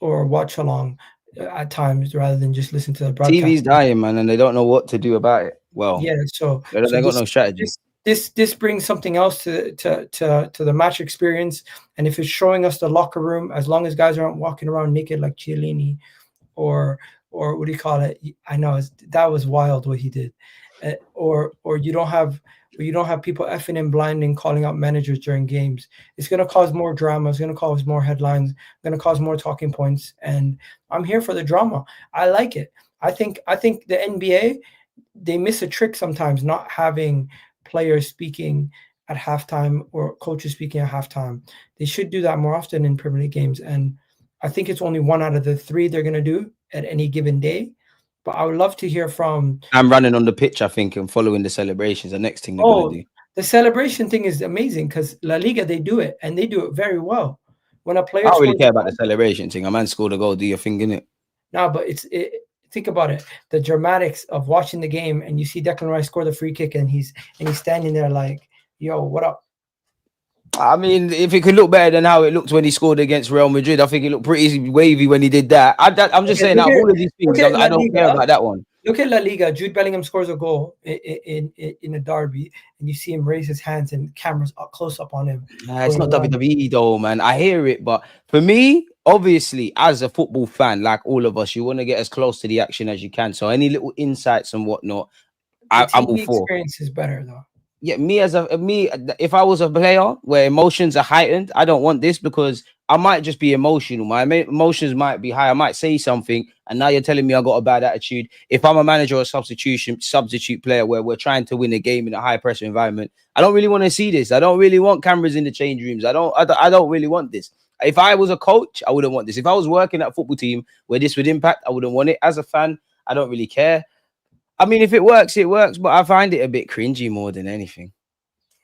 or watch along at times rather than just listen to the broadcast. TV's dying, man, and they don't know what to do about it. Well, yeah, so they got no strategy. This brings something else to the match experience, and if it's showing us the locker room, as long as guys aren't walking around naked like Chiellini, or what do you call it? I know that was wild what he did, or you don't have people effing and blind and calling out managers during games. It's going to cause more drama. It's going to cause more headlines. Going to cause more talking points. And I'm here for the drama. I like it. I think the NBA, they miss a trick sometimes, not having players speaking at halftime or coaches speaking at halftime. They should do that more often in Premier League games. And I think it's only 1 out of the 3 they're going to do at any given day. But I would love to hear from. I'm running on the pitch, I think, and following the celebrations. The next thing they're going to do. The celebration thing is amazing because La Liga, they do it, and they do it very well. When a player, I don't really care about the celebration thing. A man scored a goal, do your thing, innit? No, but think about it. The dramatics of watching the game, and you see Declan Rice score the free kick, and he's standing there like, "Yo, what up?" I mean, if it could look better than how it looked when he scored against Real Madrid, I think it looked pretty wavy when he did that. I'm just saying, out of all of these things, I don't care about that one. Look at La Liga. Jude Bellingham scores a goal in a derby, and you see him raise his hands, and cameras up close up on him. It's not WWE though, man. I hear it, but for me, obviously, as a football fan, like all of us, you want to get as close to the action as you can. So any little insights and whatnot, I'm all for. Experience is better though. Yeah, if I was a player where emotions are heightened, I don't want this because I might just be emotional. My emotions might be high. I might say something, and now you're telling me I got a bad attitude. If I'm a manager or a substitute player where we're trying to win a game in a high pressure environment, I don't really want to see this. I don't really want cameras in the change rooms. I don't really want this. If I was a coach, I wouldn't want this. If I was working at a football team where this would impact, I wouldn't want it. As a fan, I don't really care. I mean, if it works, it works, but I find it a bit cringy more than anything.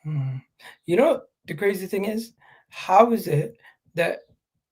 You know, the crazy thing is, how is it that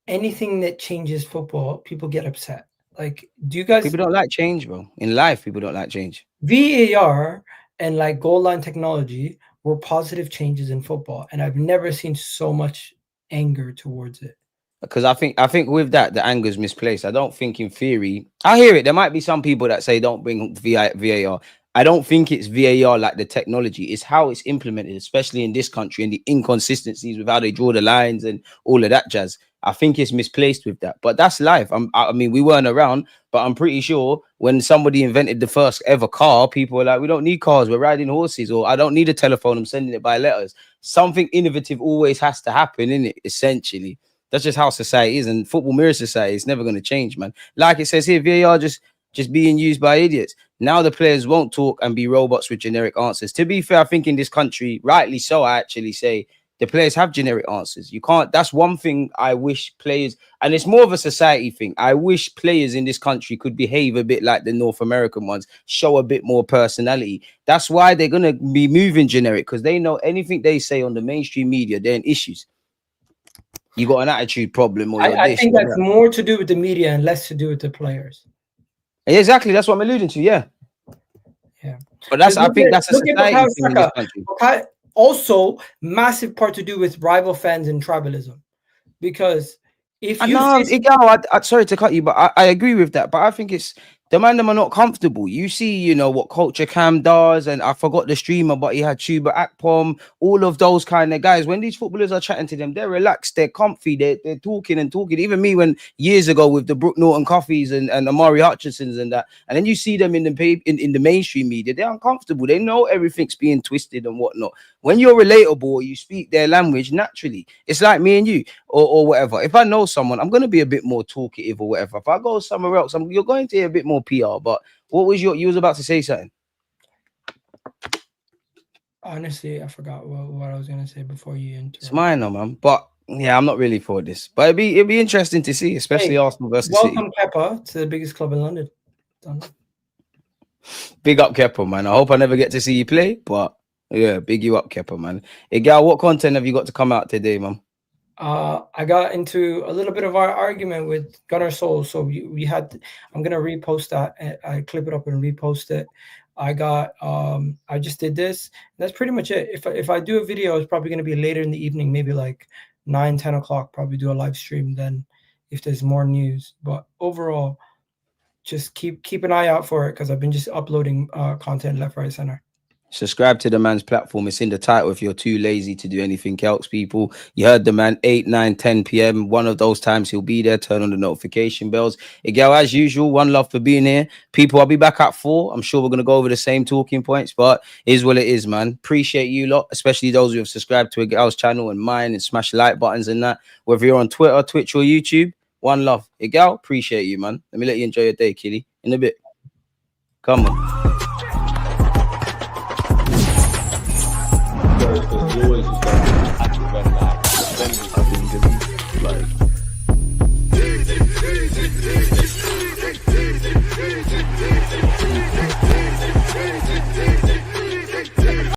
anything that changes football, people get upset? Like, do you guys... People don't like change, bro. In life, people don't like change. VAR and like goal line technology were positive changes in football, and I've never seen so much anger towards it. Because I think with that, the anger is misplaced. I don't think in theory, I hear it. There might be some people that say don't bring VAR. I don't think it's VAR like the technology. It's how it's implemented, especially in this country, and the inconsistencies with how they draw the lines and all of that jazz. I think it's misplaced with that. But that's life. I mean, we weren't around, but I'm pretty sure when somebody invented the first ever car, people were like, we don't need cars, we're riding horses, or I don't need a telephone, I'm sending it by letters. Something innovative always has to happen, innit? Essentially. That's just how society is, and football mirrors society. It's never going to change, man. Like it says here, VAR just being used by idiots. Now the players won't talk and be robots with generic answers. To be fair, I think in this country, rightly so, I actually say the players have generic answers. You can't. That's one thing I wish players, and it's more of a society thing. I wish players in this country could behave a bit like the North American ones, show a bit more personality. That's why they're going to be moving generic, because they know anything they say on the mainstream media, they're in issues. You got an attitude problem, or I think that's more to do with the media and less to do with the players. Exactly, that's what I'm alluding to. Yeah. But I think that's a society thing in this country. Also, massive part to do with rival fans and tribalism, because if you Egal, sorry to cut you, but I agree with that. But I think the man them are not comfortable. You see, you know what Culture Cam does, and I forgot the streamer, but he had Tuba Akpom, all of those kind of guys. When these footballers are chatting to them, they're relaxed, they're comfy, they're talking and talking. Even me, when years ago with the Brook Norton Coffees and Amari Hutchinsons and that, and then you see them in the mainstream media, they're uncomfortable. They know everything's being twisted and whatnot. When you're relatable, you speak their language naturally. It's like me and you, or whatever. If I know someone, I'm gonna be a bit more talkative or whatever. If I go somewhere else, you're going to hear a bit more PR. But what was you was about to say something? Honestly, I forgot what I was gonna say before you interrupted. It's mine, no, man. But yeah, I'm not really for this. But it'd be interesting to see, especially Arsenal versus City. Welcome, Kepa, to the biggest club in London. Done. Big up Kepa, man. I hope I never get to see you play, but yeah, big you up, Kepa, man. Egal, what content have you got to come out today, man? I got into a little bit of our argument with Gunner Soul, so we had. I'm gonna repost that. I clip it up and repost it. I got. I just did this. That's pretty much it. If I do a video, it's probably gonna be later in the evening, maybe like 9-10 o'clock. Probably do a live stream then, if there's more news. But overall, just keep an eye out for it because I've been just uploading content left, right, center. Subscribe to the man's platform. It's in the title if you're too lazy to do anything else, people. You heard the man, 8, 9, 10 p.m. One of those times he'll be there. Turn on the notification bells. Egal, as usual, one love for being here. People, I'll be back at 4. I'm sure we're going to go over the same talking points, but it is what it is, man. Appreciate you lot, especially those who have subscribed to Egal's channel and mine and smash the like buttons and that. Whether you're on Twitter, Twitch, or YouTube, one love. Egal, appreciate you, man. Let me let you enjoy your day, Killy. In a bit. Come on.